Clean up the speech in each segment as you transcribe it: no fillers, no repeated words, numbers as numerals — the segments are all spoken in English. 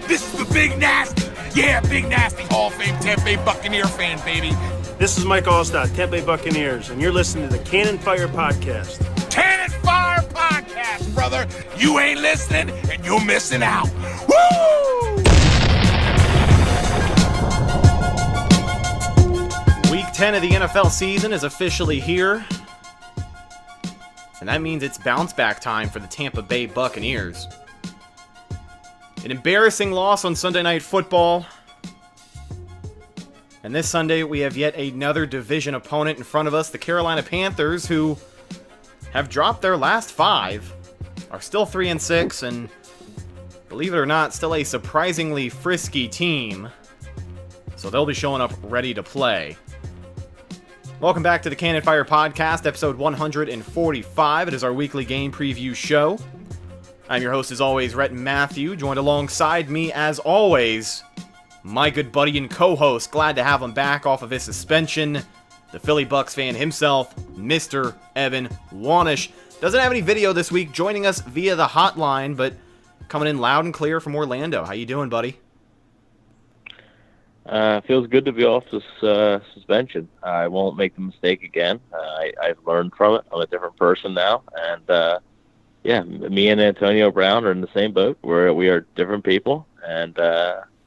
This is the Big Nasty. Yeah, Big Nasty, Hall of Fame Tampa Bay Buccaneer fan, baby. This is Mike Allstott, Tampa Bay Buccaneers, and you're listening to the Cannon Fire Podcast. Cannon Fire Podcast, brother. You ain't listening, and you're missing out. Woo! Week 10 of the NFL season is officially here, and that means it's bounce back time for the Tampa Bay Buccaneers. An embarrassing loss on Sunday Night Football. And this Sunday, we have yet another division opponent in front of us, the Carolina Panthers, who have dropped their last 5, are still 3-6, and believe it or not, still a surprisingly frisky team. So they'll be showing up ready to play. Welcome back to the Cannon Fire Podcast, episode 145. It is our weekly game preview show. I'm your host, as always, Rhett Matthew, joined alongside me, as always, my good buddy and co-host. Glad to have him back off of his suspension. The Philly Bucks fan himself, Mr. Evan Wanish. Doesn't have any video this week, joining us via the hotline, but coming in loud and clear from Orlando. How you doing, buddy? Feels good to be off this suspension. I won't make the mistake again. I've learned from it. I'm a different person now, and yeah, me and Antonio Brown are in the same boat. We are different people, and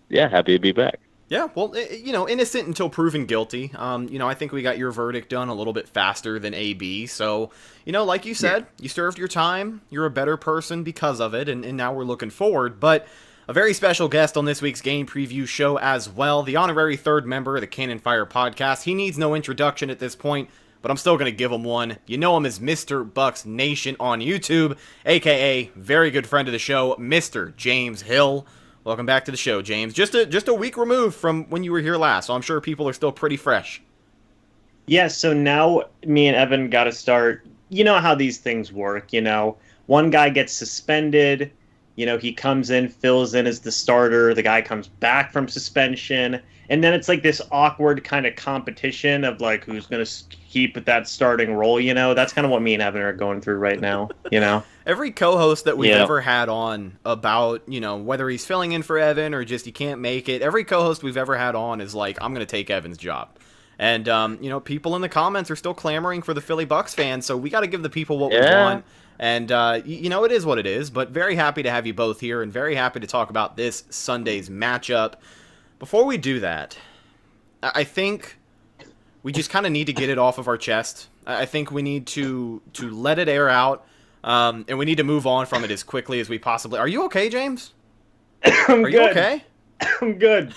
yeah, happy to be back. Yeah, well, innocent until proven guilty. I think we got your verdict done a little bit faster than AB. So, like you said, You served your time. You're a better person because of it, and now we're looking forward. But a very special guest on this week's game preview show as well, the honorary third member of the Cannon Fire Podcast. He needs no introduction at this point, but I'm still going to give him one. You know him as Mr. Bucks Nation on YouTube, a.k.a. very good friend of the show, Mr. James Hill. Welcome back to the show, James. Just a week removed from when you were here last, so I'm sure people are still pretty fresh. Yeah, so now me and Evan got to start. You know how these things work, One guy gets suspended, he comes in, fills in as the starter, the guy comes back from suspension, and then it's like this awkward kind of competition of like who's going to keep that starting role, That's kind of what me and Evan are going through right now, Every co-host that we've ever had on about, whether he's filling in for Evan or just he can't make it, every co-host we've ever had on is like, I'm going to take Evan's job. And, people in the comments are still clamoring for the Philly Bucks fans, so we got to give the people what we want. And, it is what it is, but very happy to have you both here and very happy to talk about this Sunday's matchup. Before we do that, I think we just kind of need to get it off of our chest. I think we need to let it air out, and we need to move on from it as quickly as we possibly... Are you okay, James? Are you okay? I'm good.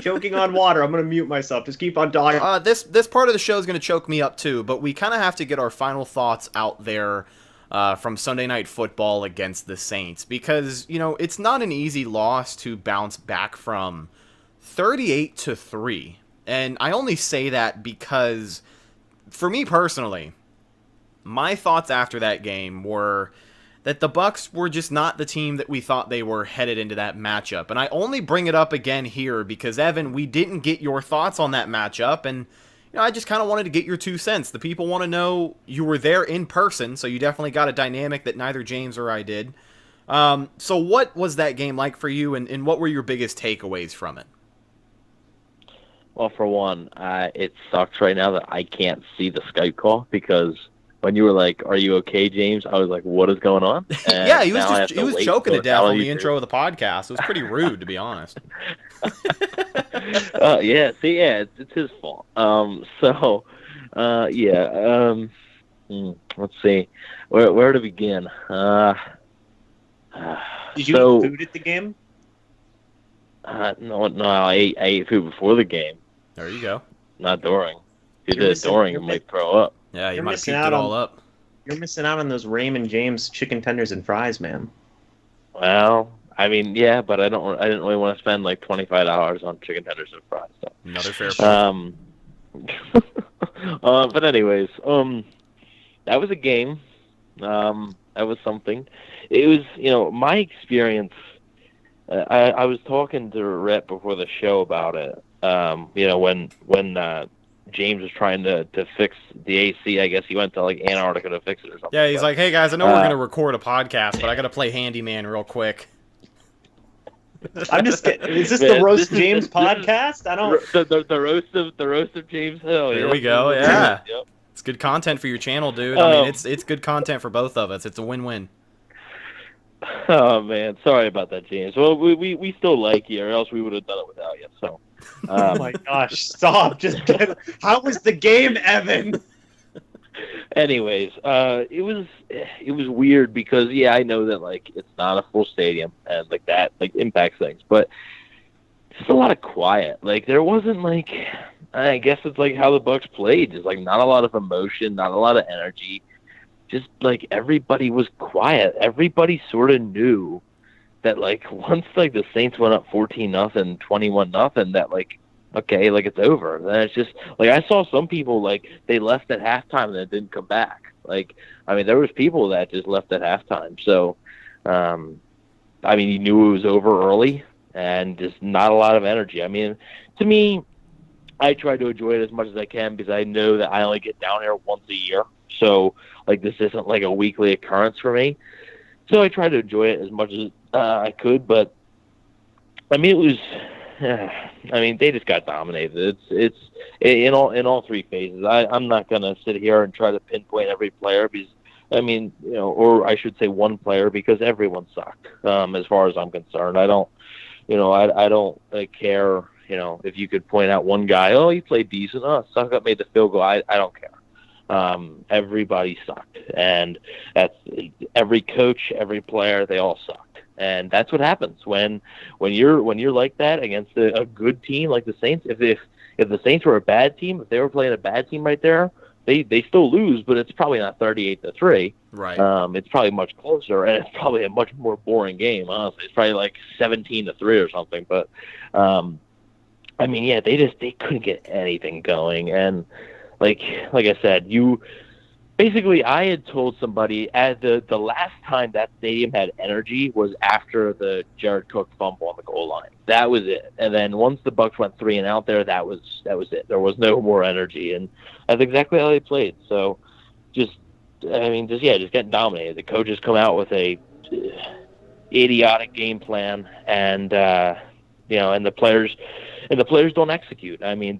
Choking on water. I'm going to mute myself. Just keep on talking. This part of the show is going to choke me up too, but we kind of have to get our final thoughts out there from Sunday Night Football against the Saints, because, it's not an easy loss to bounce back from 38-3. And I only say that because, for me personally, my thoughts after that game were that the Bucks were just not the team that we thought they were headed into that matchup. And I only bring it up again here because, Evan, we didn't get your thoughts on that matchup, and I just kind of wanted to get your 2 cents. The people want to know, you were there in person, so you definitely got a dynamic that neither James or I did. So what was that game like for you, and what were your biggest takeaways from it? Well, for one, it sucks right now that I can't see the Skype call, because when you were like, "Are you okay, James?" I was like, "What is going on?" And yeah, he was choking to death on the intro of the podcast. It was pretty rude, to be honest. It's his fault. Let's see, where to begin. Did you eat food at the game? No, I ate food before the game. There you go. Not during. If you did it during, you might throw up. Yeah, you might have puked it all up. You're missing out on those Raymond James chicken tenders and fries, man. Well, I mean, yeah, but I didn't really want to spend like $25 on chicken tenders and fries. So. Another fair point. But anyways, that was a game. That was something. It was, my experience. I was talking to Rhett before the show about it. When James was trying to fix the AC. I guess he went to like Antarctica to fix it or something. Yeah, he's like, hey guys, I know we're gonna record a podcast, but I gotta play handyman real quick. I'm just kidding. Is this the Roast James podcast? I don't. The roast of James Hill. There we go. Yeah, Yep. it's good content for your channel, dude. I mean, it's good content for both of us. It's a win-win. Oh man, sorry about that, James. Well, we still like you, or else we would have done it without you. So. Oh my gosh! Stop! How was the game, Evan? Anyways, it was weird because I know that like it's not a full stadium and like that like impacts things, but just a lot of quiet. Like there wasn't like, I guess it's like how the Bucks played, just like not a lot of emotion, not a lot of energy. Just like everybody was quiet. Everybody sort of knew that like once like the Saints went up 14-0, 21-0, that like okay, like it's over. Then it's just like I saw some people like they left at halftime and then didn't come back. Like I mean, there was people that just left at halftime. So, I mean, you knew it was over early and just not a lot of energy. I mean, to me, I try to enjoy it as much as I can because I know that I only get down here once a year. So like this isn't like a weekly occurrence for me. So I try to enjoy it as much as I could, but I mean, it was. I mean, they just got dominated. It's in all three phases. I'm not gonna sit here and try to pinpoint every player because I mean, or I should say one player because everyone sucked. As far as I'm concerned, I don't care. If you could point out one guy, oh, he played decent. Oh, suck up made the field goal. I don't care. Everybody sucked, and that's every coach, every player. They all sucked. And that's what happens when you're like that against a good team like the Saints. If the Saints were a bad team, if they were playing a bad team right there, they still lose, but it's probably not 38-3. Right. It's probably much closer, and it's probably a much more boring game. Honestly, it's probably like 17-3 or something. But I mean, they couldn't get anything going, and like I said, basically, I had told somebody at the last time that stadium had energy was after the Jared Cook fumble on the goal line. That was it. And then once the Bucks went 3 and out there, that was it. There was no more energy, and that's exactly how they played. So, just getting dominated. The coaches come out with a idiotic game plan, and and the players don't execute. I mean,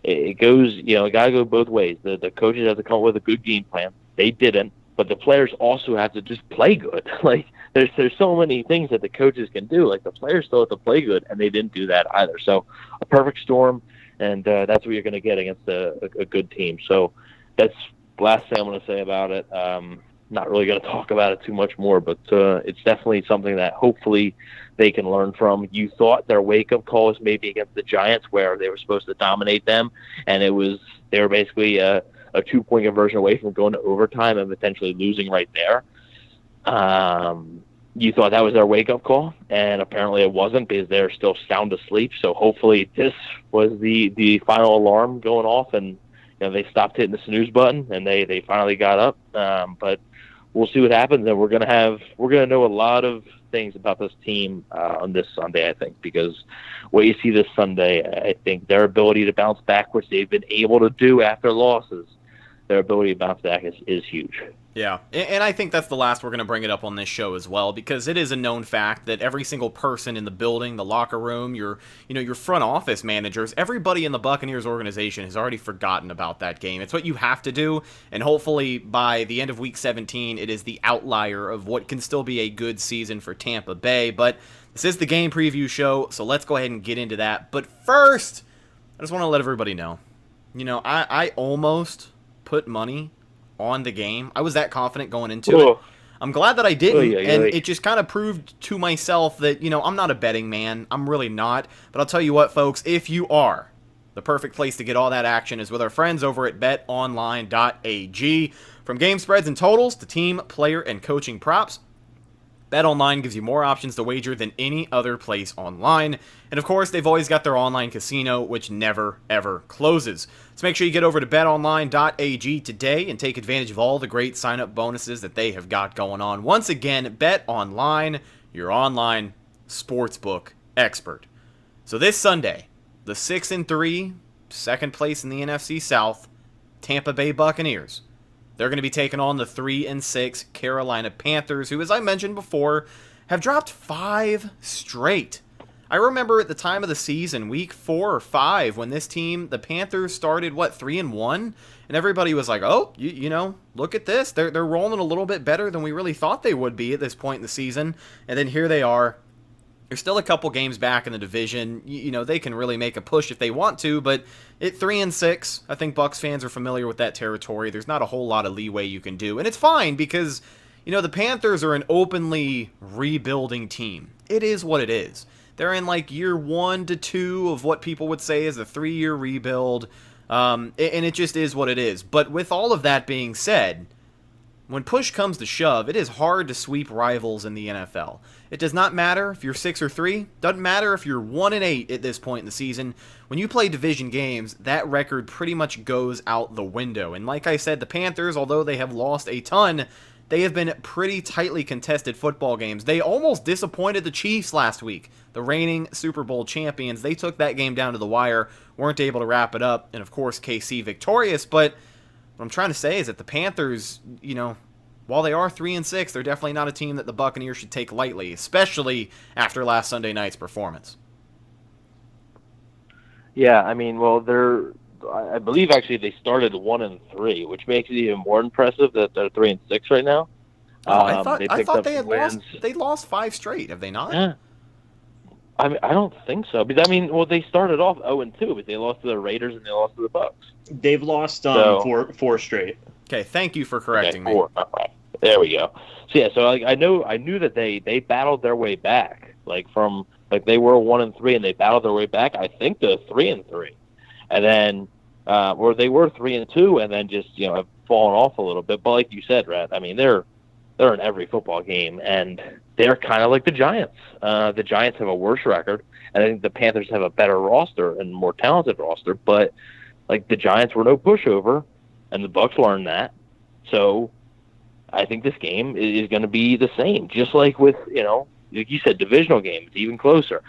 it goes, it got to go both ways. The coaches have to come up with a good game plan. They didn't, but the players also have to just play good. Like there's so many things that the coaches can do. Like the players still have to play good, and they didn't do that either. So a perfect storm, and that's what you're going to get against a good team. So that's the last thing I'm going to say about it. Not really going to talk about it too much more, but it's definitely something that hopefully they can learn from. You thought their wake-up call was maybe against the Giants where they were supposed to dominate them, and they were basically a 2-point conversion away from going to overtime and potentially losing right there. You thought that was their wake-up call, and apparently it wasn't because they're still sound asleep. So hopefully this was the final alarm going off, and they stopped hitting the snooze button, and they finally got up. But we'll see what happens, and we're gonna know a lot of things about this team on this Sunday, I think, because what you see this Sunday, I think their ability to bounce back, which they've been able to do after losses, their ability to bounce back is huge. Yeah, and I think that's the last we're going to bring it up on this show as well, because it is a known fact that every single person in the building, the locker room, your front office managers, everybody in the Buccaneers organization has already forgotten about that game. It's what you have to do, and hopefully by the end of Week 17, it is the outlier of what can still be a good season for Tampa Bay. But this is the game preview show, so let's go ahead and get into that. But first, I just want to let everybody know, I almost put money on the game. I was that confident going into it. I'm glad that I didn't, and it just kind of proved to myself that, I'm not a betting man. I'm really not. But I'll tell you what, folks, if you are, the perfect place to get all that action is with our friends over at betonline.ag. From game spreads and totals to team, player, and coaching props, BetOnline gives you more options to wager than any other place online. And of course, they've always got their online casino, which never, ever closes. So make sure you get over to betonline.ag today and take advantage of all the great sign-up bonuses that they have got going on. Once again, BetOnline, your online sportsbook expert. So this Sunday, the 6-3 second place in the NFC South, Tampa Bay Buccaneers. They're going to be taking on the 3-6 Carolina Panthers, who, as I mentioned before, have dropped 5 straight. I remember at the time of the season, week 4 or 5, when this team, the Panthers, started, 3-1? And everybody was like, oh, you know, look at this. They're rolling a little bit better than we really thought they would be at this point in the season. And then here they are. They're still a couple games back in the division. You know, they can really make a push if they want to, but at 3-6, I think Bucs fans are familiar with that territory. There's not a whole lot of leeway you can do. And it's fine because, you know, the Panthers are an openly rebuilding team. It is what it is. They're in like year 1 to 2 of what people would say is a 3-year rebuild. And it just is what it is. But with all of that being said, when push comes to shove, it is hard to sweep rivals in the NFL. It does not matter if you're 6 or 3. Doesn't matter if you're 1-8 at this point in the season. When you play division games, that record pretty much goes out the window. And like I said, the Panthers, although they have lost a ton, they have been pretty tightly contested football games. They almost disappointed the Chiefs last week, the reigning Super Bowl champions. They took that game down to the wire, weren't able to wrap it up, and of course KC victorious. But what I'm trying to say is that the Panthers, you know, while they are 3-6, they're definitely not a team that the Buccaneers should take lightly, especially after last Sunday night's performance. Yeah, I mean, well, I believe actually they started 1-3, which makes it even more impressive that they're 3-6 right now. I thought they had wins. lost 5 straight. Have they not? Yeah. I mean, I don't think so. But I mean, well, they started off 0-2, but they lost to the Raiders and they lost to the Bucs. They've lost four straight. Okay, thank you for correcting me. 4. All right. There we go. So yeah, so I knew that they battled their way back, from they were 1-3 and they battled their way back. I think to 3-3, and then or they were 3-2 and then just have fallen off a little bit. But like you said, Rhett, I mean they're in every football game, and they're kind of like the Giants. The Giants have a worse record, and I think the Panthers have a better roster and more talented roster. But the Giants were no pushover, and the Bucs learned that. So I think this game is going to be the same, just like with like you said, divisional games, even closer.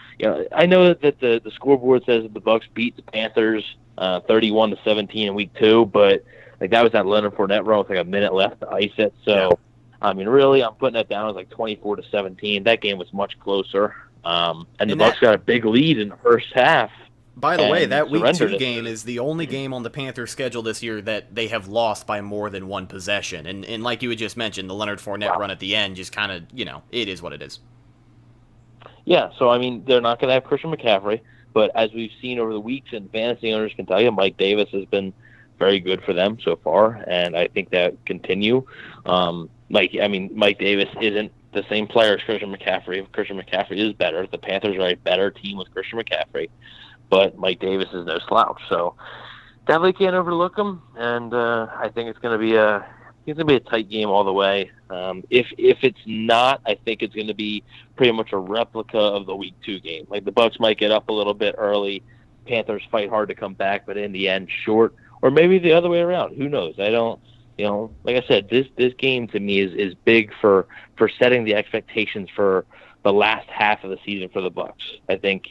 I know that the scoreboard says that the Bucs beat the Panthers 31-17 in week 2, but that was that Leonard Fournette run with a minute left to ice it. So I mean, really, I'm putting that down as 24-17. That game was much closer, and the Bucs got a big lead in the first half. By the way, that Week 2 game is the only game on the Panthers' schedule this year that they have lost by more than one possession. And like you had just mentioned, the Leonard Fournette run at the end just kind of, it is what it is. Yeah, so, I mean, they're not going to have Christian McCaffrey, but as we've seen over the weeks, and fantasy owners can tell you, Mike Davis has been very good for them so far, and I think that continue. Mike Davis isn't the same player as Christian McCaffrey. Christian McCaffrey is better. The Panthers are a better team with Christian McCaffrey. But Mike Davis is no slouch, so definitely can't overlook him. And I think it's going to be a tight game all the way. If it's not, I think it's going to be pretty much a replica of the Week 2 game. The Bucs might get up a little bit early, Panthers fight hard to come back, but in the end, short, or maybe the other way around. Who knows? I don't. Like I said, this game to me is big for setting the expectations for the last half of the season for the Bucs. I think,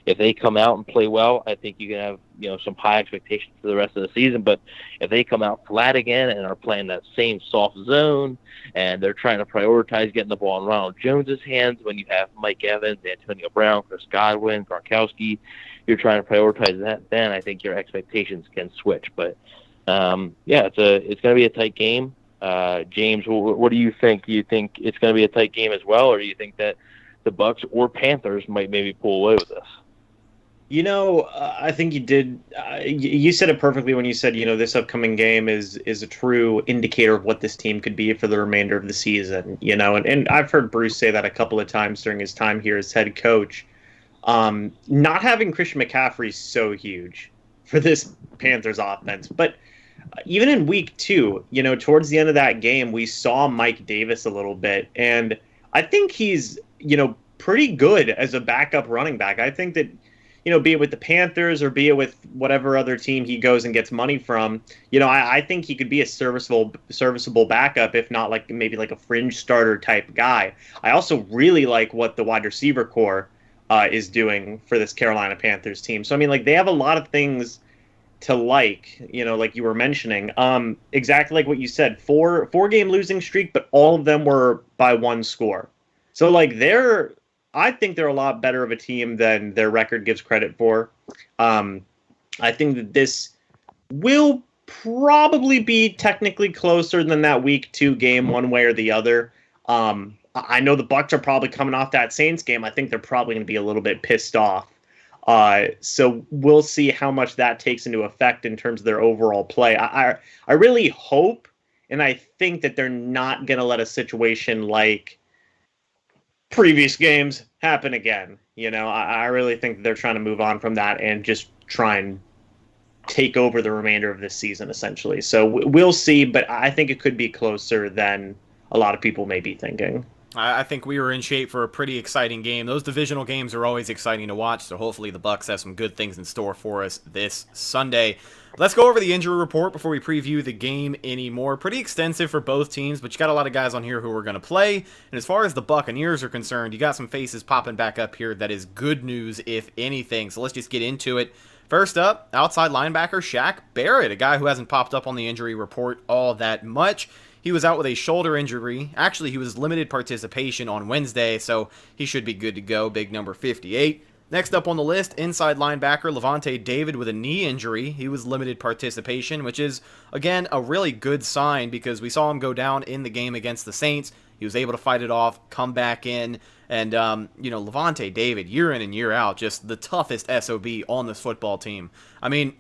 if they come out and play well, I think you can have, some high expectations for the rest of the season. But if they come out flat again and are playing that same soft zone and they're trying to prioritize getting the ball in Ronald Jones's hands when you have Mike Evans, Antonio Brown, Chris Godwin, Gronkowski, you're trying to prioritize that, then I think your expectations can switch. But, it's going to be a tight game. James, what do you think? Do you think it's going to be a tight game as well, or do you think that the Bucs or Panthers might maybe pull away with this? I think you did. You said it perfectly when you said, this upcoming game is a true indicator of what this team could be for the remainder of the season. And I've heard Bruce say that a couple of times during his time here as head coach. Not having Christian McCaffrey is so huge for this Panthers offense, but even in week 2, towards the end of that game, we saw Mike Davis a little bit, and I think he's, pretty good as a backup running back. I think that, be it with the Panthers or be it with whatever other team he goes and gets money from, I think he could be a serviceable backup, if not maybe a fringe starter type guy. I also really like what the wide receiver core is doing for this Carolina Panthers team. So, I mean, they have a lot of things to like, like you were mentioning. Exactly like what you said, four-game losing streak, but all of them were by one score. So like I think they're a lot better of a team than their record gives credit for. I think that this will probably be technically closer than that week 2 game one way or the other. I know the Bucs are probably coming off that Saints game. I think they're probably going to be a little bit pissed off. So we'll see how much that takes into effect in terms of their overall play. I really hope, and I think that they're not going to let a situation like previous games happen again. I really think that they're trying to move on from that and just try and take over the remainder of this season, essentially. So we'll see, but I think it could be closer than a lot of people may be thinking. I think we were in shape for a pretty exciting game. Those divisional games are always exciting to watch, so hopefully the Bucs have some good things in store for us this Sunday. Let's go over the injury report before we preview the game anymore. Pretty extensive for both teams, but you got a lot of guys on here who are going to play. And as far as the Buccaneers are concerned, you got some faces popping back up here. That is good news, if anything. So let's just get into it. First up, outside linebacker Shaq Barrett, a guy who hasn't popped up on the injury report all that much. He was out with a shoulder injury. Actually, he was limited participation on Wednesday, so he should be good to go. Big number 58. Next up on the list, inside linebacker Levante David with a knee injury. He was limited participation, which is, again, a really good sign because we saw him go down in the game against the Saints. He was able to fight it off, come back in, and, Levante David, year in and year out, just the toughest SOB on this football team. I mean,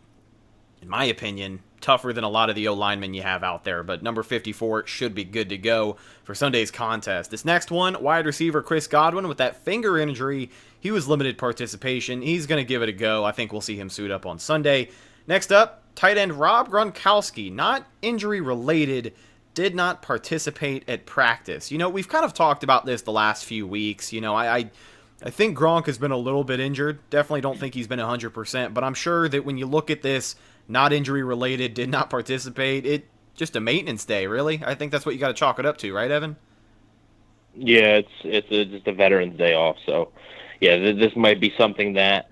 in my opinion, tougher than a lot of the O-linemen you have out there, but number 54 should be good to go for Sunday's contest. This next one, wide receiver Chris Godwin with that finger injury. He was limited participation. He's going to give it a go. I think we'll see him suit up on Sunday. Next up, tight end Rob Gronkowski, not injury related, did not participate at practice. We've kind of talked about this the last few weeks. I think Gronk has been a little bit injured. Definitely don't think he's been 100%, but I'm sure that when you look at this, not injury related, did not participate, it just a maintenance day, really. I think that's what you got to chalk it up to, right, Evan? Yeah, it's just a Veterans Day off, so yeah, this might be something that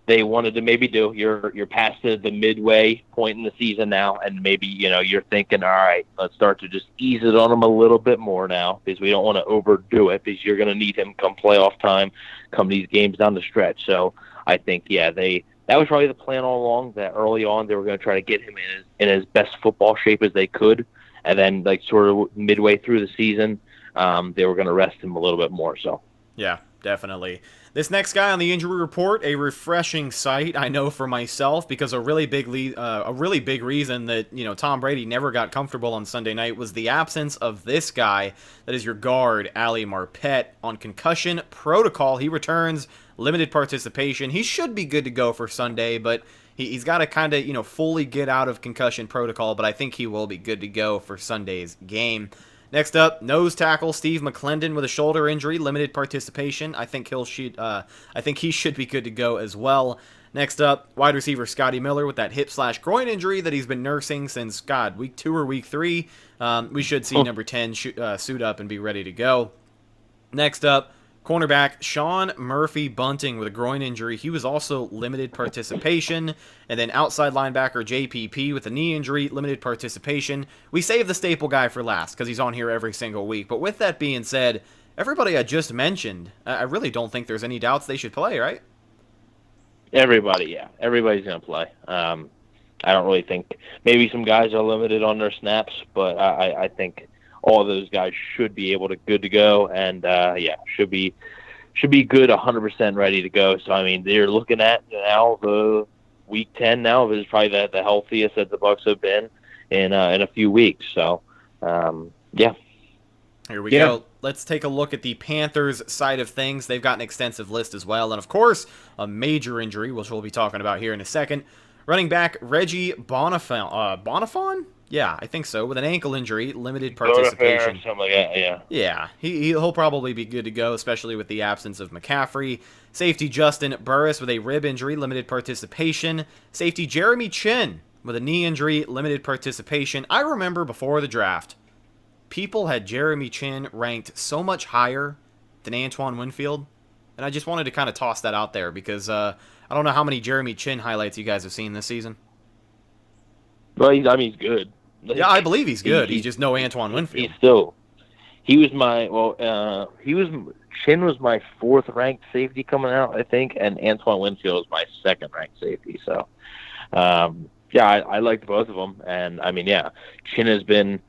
they wanted to maybe do. You're past the midway point in the season now, and maybe you're thinking, all right, let's start to just ease it on him a little bit more now because we don't want to overdo it because you're going to need him come playoff time, come these games down the stretch. So I think that was probably the plan all along. That early on they were going to try to get him in his best football shape as they could, and then like sort of midway through the season, they were going to rest him a little bit more. So yeah, definitely. This next guy on the injury report, a refreshing sight, I know for myself, because a really big reason that Tom Brady never got comfortable on Sunday night was the absence of this guy. That is your guard, Ali Marpet, on concussion protocol. He returns, limited participation. He should be good to go for Sunday, but he's got to kind of fully get out of concussion protocol. But I think he will be good to go for Sunday's game. Next up, nose tackle Steve McClendon with a shoulder injury, limited participation. I think he should be good to go as well. Next up, wide receiver Scotty Miller with that hip/groin injury that he's been nursing since week 2 or week 3. We should see number 10 suit up and be ready to go. Next up, cornerback Sean Murphy Bunting with a groin injury. He was also limited participation. And then outside linebacker JPP with a knee injury, limited participation. We saved the staple guy for last because he's on here every single week. But with that being said, everybody I just mentioned, I really don't think there's any doubts they should play, right? Everybody's going to play. I don't really think maybe some guys are limited on their snaps, but I think all of those guys should be good to go, and should be good, 100% ready to go. So I mean, they're looking at now the week 10 now is probably the healthiest that the Bucs have been in a few weeks. So Here we go. Let's take a look at the Panthers side of things. They've got an extensive list as well, and of course, a major injury, which we'll be talking about here in a second. Running back Reggie Bonifon? Yeah, I think so. With an ankle injury, limited participation. Something like that, yeah. Yeah, he'll probably be good to go, especially with the absence of McCaffrey. Safety Justin Burris with a rib injury, limited participation. Safety Jeremy Chin with a knee injury, limited participation. I remember before the draft, people had Jeremy Chin ranked so much higher than Antoine Winfield, and I just wanted to kind of toss that out there because I don't know how many Jeremy Chin highlights you guys have seen this season. Well, he's good. Yeah, I believe he's good. He's He- just no Antoine Winfield. He was my Chin was my 4th ranked safety coming out, I think, and Antoine Winfield was my 2nd ranked safety. So, I liked both of them, and Chin has been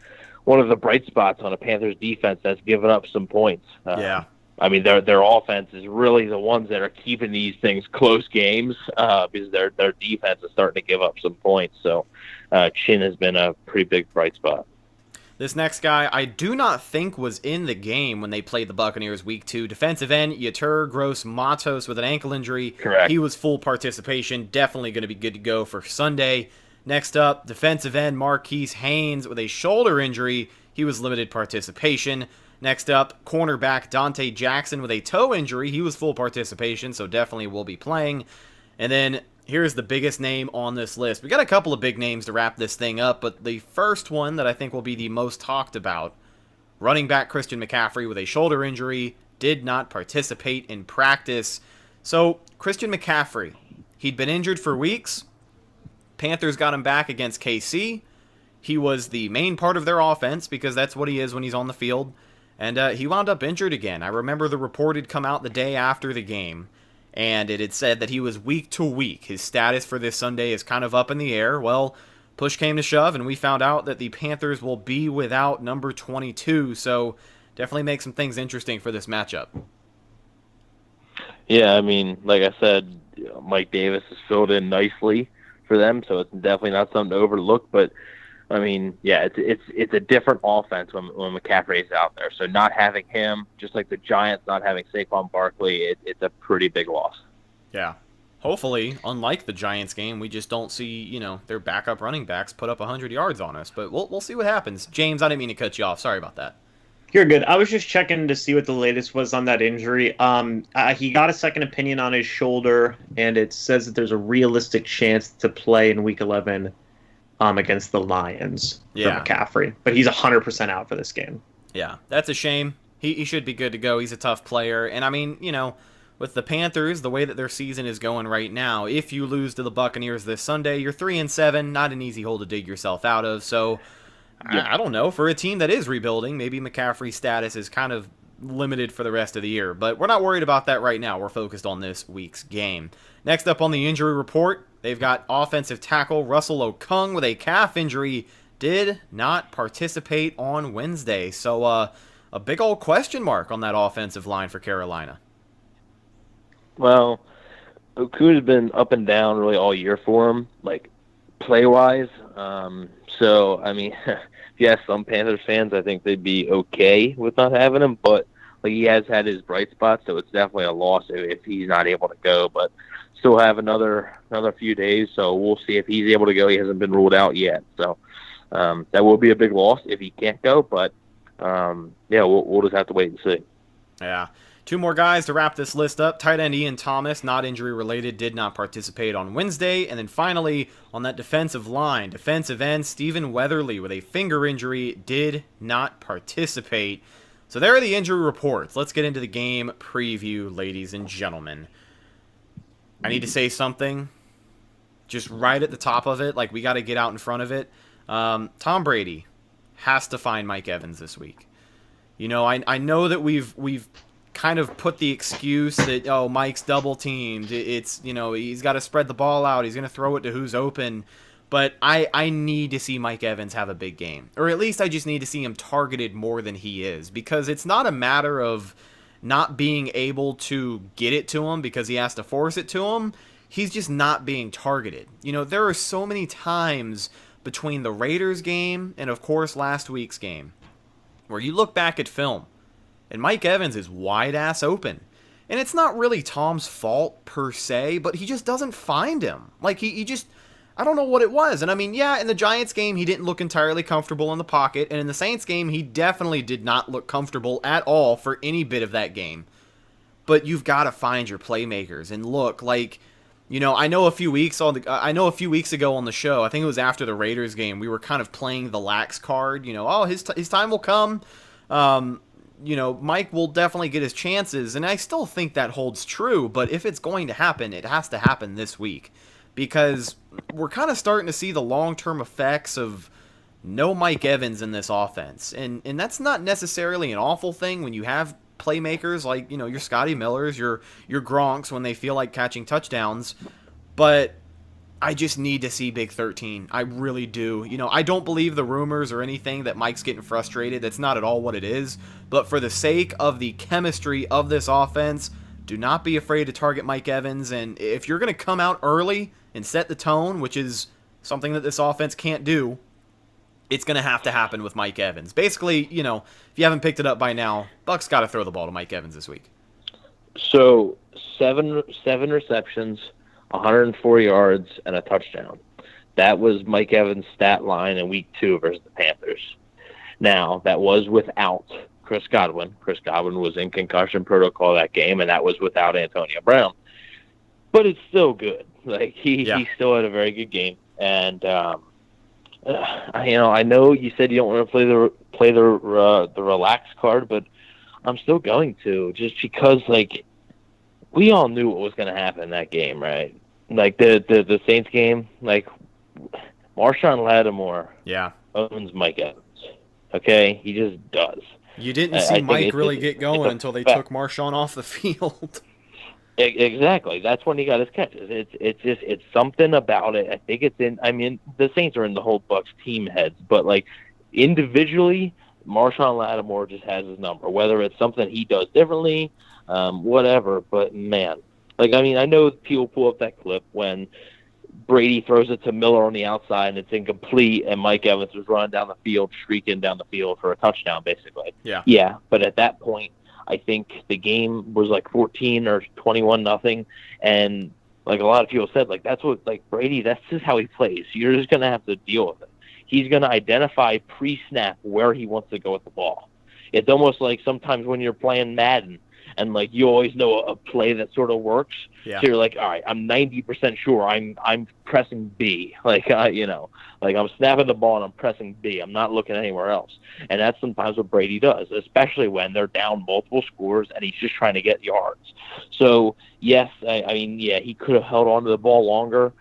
one of the bright spots on a Panthers defense that's given up some points. Their offense is really the ones that are keeping these things close games because their defense is starting to give up some points. So Chin has been a pretty big bright spot. This next guy, I do not think was in the game when they played the Buccaneers Week 2. Defensive end, Yetur Gross-Matos with an ankle injury. Correct. He was full participation. Definitely going to be good to go for Sunday. Next up, defensive end Marquise Haynes with a shoulder injury. He was limited participation. Next up, cornerback Dante Jackson with a toe injury. He was full participation, so definitely will be playing. And then here's the biggest name on this list. We got a couple of big names to wrap this thing up, but the first one that I think will be the most talked about, running back Christian McCaffrey with a shoulder injury, did not participate in practice. So, Christian McCaffrey, he'd been injured for weeks. Panthers got him back against KC. He was the main part of their offense because that's what he is when he's on the field. And he wound up injured again. I remember the report had come out the day after the game, and it had said that he was week to week. His status for this Sunday is kind of up in the air. Well, push came to shove, and we found out that the Panthers will be without number 22, so definitely make some things interesting for this matchup. Yeah, like I said, Mike Davis has filled in nicely for them, so it's definitely not something to overlook, but it's a different offense when McCaffrey is out there. So not having him, just like the Giants not having Saquon Barkley, it's a pretty big loss. Yeah. Hopefully, unlike the Giants game, we just don't see, their backup running backs put up 100 yards on us. But we'll see what happens. James, I didn't mean to cut you off. Sorry about that. You're good. I was just checking to see what the latest was on that injury. He got a second opinion on his shoulder, and it says that there's a realistic chance to play in Week 11 against the Lions for McCaffrey. But he's 100% out for this game. Yeah, that's a shame. He should be good to go. He's a tough player. And, with the Panthers, the way that their season is going right now, if you lose to the Buccaneers this Sunday, you're 3-7. Not an easy hole to dig yourself out of. So, I don't know. For a team that is rebuilding, maybe McCaffrey's status is kind of limited for the rest of the year. But we're not worried about that right now. We're focused on this week's game. Next up on the injury report, they've got offensive tackle Russell Okung with a calf injury. Did not participate on Wednesday. So a big old question mark on that offensive line for Carolina. Well, Okung has been up and down really all year for him, play-wise. So, if you ask some Panthers fans, I think they'd be okay with not having him. But he has had his bright spots, so it's definitely a loss if he's not able to go. But still have another few days, so we'll see if he's able to go. He hasn't been ruled out yet, so that will be a big loss if he can't go. But we'll just have to wait and see. Yeah. Two more guys to wrap this list up. Tight end Ian Thomas, not injury-related, did not participate on Wednesday. And then finally, on that defensive line, defensive end Stephen Weatherly with a finger injury did not participate. So there are the injury reports. Let's get into the game preview, ladies and gentlemen. I need to say something just right at the top of it. We got to get out in front of it. Tom Brady has to find Mike Evans this week. I know that we've kind of put the excuse that, Mike's double teamed. It's, he's got to spread the ball out. He's going to throw it to who's open. But I need to see Mike Evans have a big game. Or at least I just need to see him targeted more than he is. Because it's not a matter of not being able to get it to him because he has to force it to him. He's just not being targeted. There are so many times between the Raiders game and, of course, last week's game where you look back at film and Mike Evans is wide-ass open. And it's not really Tom's fault per se, but he just doesn't find him. He just, I don't know what it was. And in the Giants game, he didn't look entirely comfortable in the pocket. And in the Saints game, he definitely did not look comfortable at all for any bit of that game. But you've got to find your playmakers. And look, I know a few weeks ago on the show, I think it was after the Raiders game, we were kind of playing the lax card. His time will come. Mike will definitely get his chances, and I still think that holds true, but if it's going to happen, it has to happen this week. because we're kind of starting to see the long-term effects of no Mike Evans in this offense. And that's not necessarily an awful thing when you have playmakers like, your Scotty Millers, your Gronks when they feel like catching touchdowns. But I just need to see Big 13. I really do. I don't believe the rumors or anything that Mike's getting frustrated. That's not at all what it is. But for the sake of the chemistry of this offense, do not be afraid to target Mike Evans. And if you're going to come out early and set the tone, which is something that this offense can't do, it's going to have to happen with Mike Evans. Basically, if you haven't picked it up by now, Bucks got to throw the ball to Mike Evans this week. So seven receptions, 104 yards, and a touchdown. That was Mike Evans' stat line in Week 2 versus the Panthers. Now, that was without Chris Godwin. Chris Godwin was in concussion protocol that game, and that was without Antonio Brown. But it's still good. He still had a very good game. And I know you said you don't want to play the relax card, but I'm still going to, just because we all knew what was going to happen in that game, right? The Saints game, Marshawn Lattimore owns Mike Evans. Okay, he just does. You didn't see Mike really get going until they took Marshawn off the field. Exactly. That's when he got his catches. It's something about it. I think it's in. I mean, the Saints are in the whole Bucks team heads, but individually, Marshawn Lattimore just has his number. Whether it's something he does differently, whatever. But man, I know people pull up that clip when Brady throws it to Miller on the outside and it's incomplete, and Mike Evans was running down the field, streaking down the field for a touchdown, basically. Yeah. But at that point, I think the game was 14 or 21-0, and a lot of people said, that's what Brady. That's just how he plays. You're just gonna have to deal with it. He's gonna identify pre-snap where he wants to go with the ball. It's almost like sometimes when you're playing Madden and you always know a play that sort of works. Yeah. So you're all right, I'm 90% sure I'm pressing B. I'm snapping the ball and I'm pressing B. I'm not looking anywhere else. And that's sometimes what Brady does, especially when they're down multiple scores and he's just trying to get yards. So, yes, he could have held on to the ball longer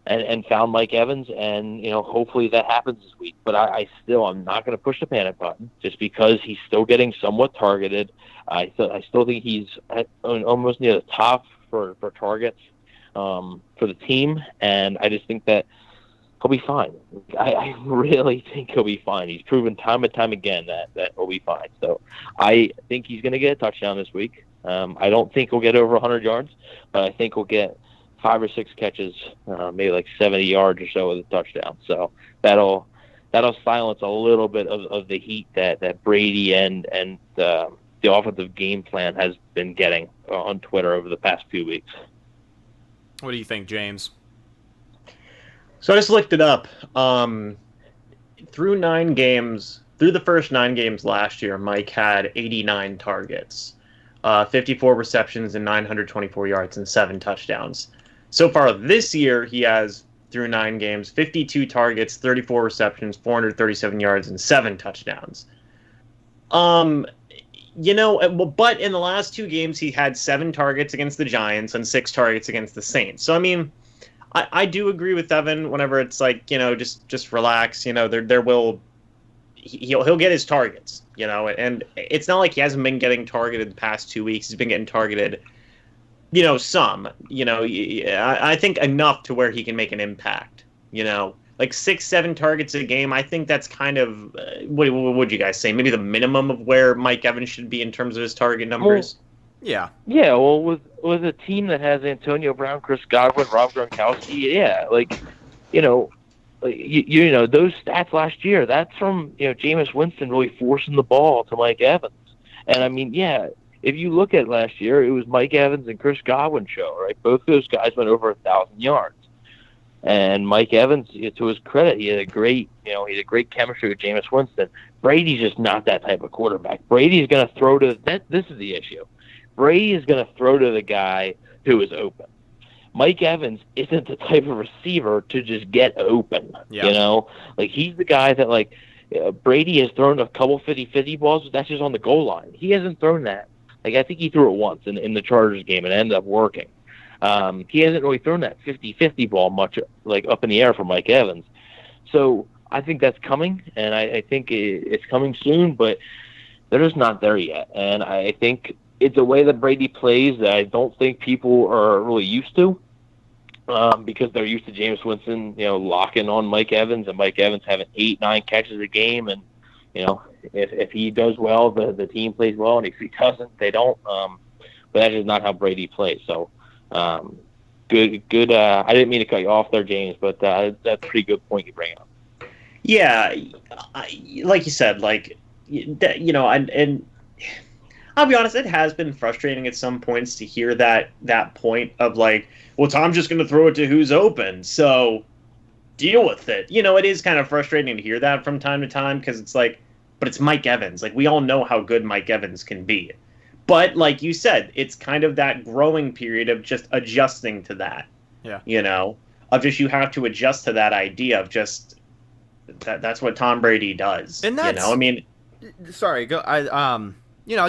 and found Mike Evans, and, hopefully that happens this week. But I'm not going to push the panic button just because he's still getting somewhat targeted. I still think he's almost near the top for targets for the team, and I just think that he'll be fine. I really think he'll be fine. He's proven time and time again that he'll be fine. So I think he's going to get a touchdown this week. I don't think he'll get over 100 yards, but I think he'll get 5 or 6 catches, maybe 70 yards or so with a touchdown. So that'll silence a little bit of the heat that Brady and the offensive game plan has been getting on Twitter over the past few weeks. What do you think, James? So I just looked it up. Through the first 9 games last year, Mike had 89 targets, 54 receptions, and 924 yards and 7 touchdowns. So far this year, he has, through 9 games, 52 targets, 34 receptions, 437 yards, and 7 touchdowns. But in the last 2 games, he had 7 targets against the Giants and 6 targets against the Saints. So, I do agree with Evan whenever it's just relax. He'll get his targets, and it's not like he hasn't been getting targeted the past 2 weeks. He's been getting targeted, some, I think enough to where he can make an impact, 6-7 targets a game. I think that's kind of, what would you guys say? Maybe the minimum of where Mike Evans should be in terms of his target numbers. Yeah. Yeah. Well, with a team that has Antonio Brown, Chris Godwin, Rob Gronkowski, those stats last year, that's from, Jameis Winston really forcing the ball to Mike Evans. And if you look at last year, it was Mike Evans and Chris Godwin show, right? Both those guys went over 1,000 yards. And Mike Evans, to his credit, he had a great chemistry with Jameis Winston. Brady's just not that type of quarterback. Brady's going to throw to this is the issue. Brady is going to throw to the guy who is open. Mike Evans isn't the type of receiver to just get open. Yeah. He's the guy that Brady has thrown a couple 50-50 balls, but that's just on the goal line. He hasn't thrown that. I think he threw it once in the Chargers game and it ended up working. He hasn't really thrown that 50-50 ball much, like up in the air for Mike Evans. So I think that's coming, and I think it's coming soon, but they're just not there yet. And I think it's a way that Brady plays that I don't think people are really used to, because they're used to Jameis Winston, locking on Mike Evans, and Mike Evans having 8-9 catches a game. And, if he does well, the team plays well, and if he doesn't, they don't. But that is not how Brady plays. So, good. I didn't mean to cut you off there, James, but that's a pretty good point you bring up. Yeah, like you said, and I'll be honest, it has been frustrating at some points to hear that point of like, well, Tom's just going to throw it to who's open, so deal with it. It is kind of frustrating to hear that from time to time, because it's like, but it's Mike Evans. Like, we all know how good Mike Evans can be. But like you said, it's kind of that growing period of just adjusting to that. Yeah. Of just, you have to adjust to that idea of just that's what Tom Brady does. And that's, sorry, go.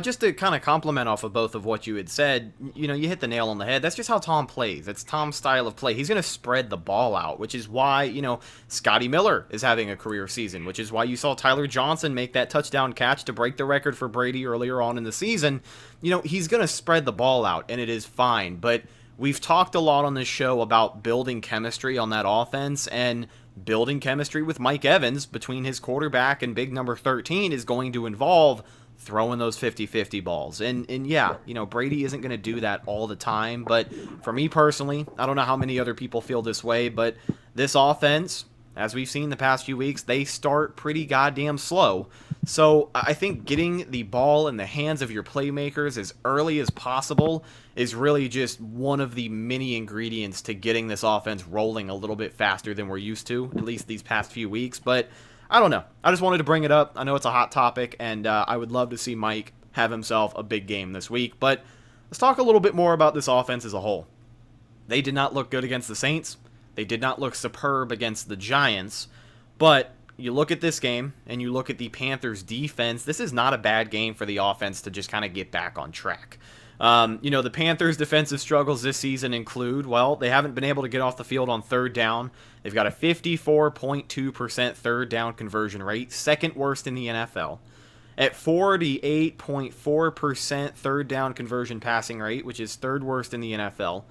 Just to kind of compliment off of both of what you had said, you hit the nail on the head. That's just how Tom plays. That's Tom's style of play. He's going to spread the ball out, which is why, Scotty Miller is having a career season, which is why you saw Tyler Johnson make that touchdown catch to break the record for Brady earlier on in the season. He's going to spread the ball out, and it is fine. But we've talked a lot on this show about building chemistry on that offense, and building chemistry with Mike Evans between his quarterback and big number 13 is going to involve throwing those 50-50 balls. And yeah, Brady isn't going to do that all the time, but for me personally, I don't know how many other people feel this way, but this offense, as we've seen the past few weeks, they start pretty goddamn slow. So I think getting the ball in the hands of your playmakers as early as possible is really just one of the many ingredients to getting this offense rolling a little bit faster than we're used to, at least these past few weeks. But I don't know. I just wanted to bring it up. I know it's a hot topic, and I would love to see Mike have himself a big game this week. But let's talk a little bit more about this offense as a whole. They did not look good against the Saints. They did not look superb against the Giants. But you look at this game, and you look at the Panthers' defense, this is not a bad game for the offense to just kind of get back on track. The Panthers' defensive struggles this season include, well, they haven't been able to get off the field on third down. They've got a 54.2% third down conversion rate, second worst in the NFL. At 48.4% third down conversion passing rate, which is third worst in the NFL.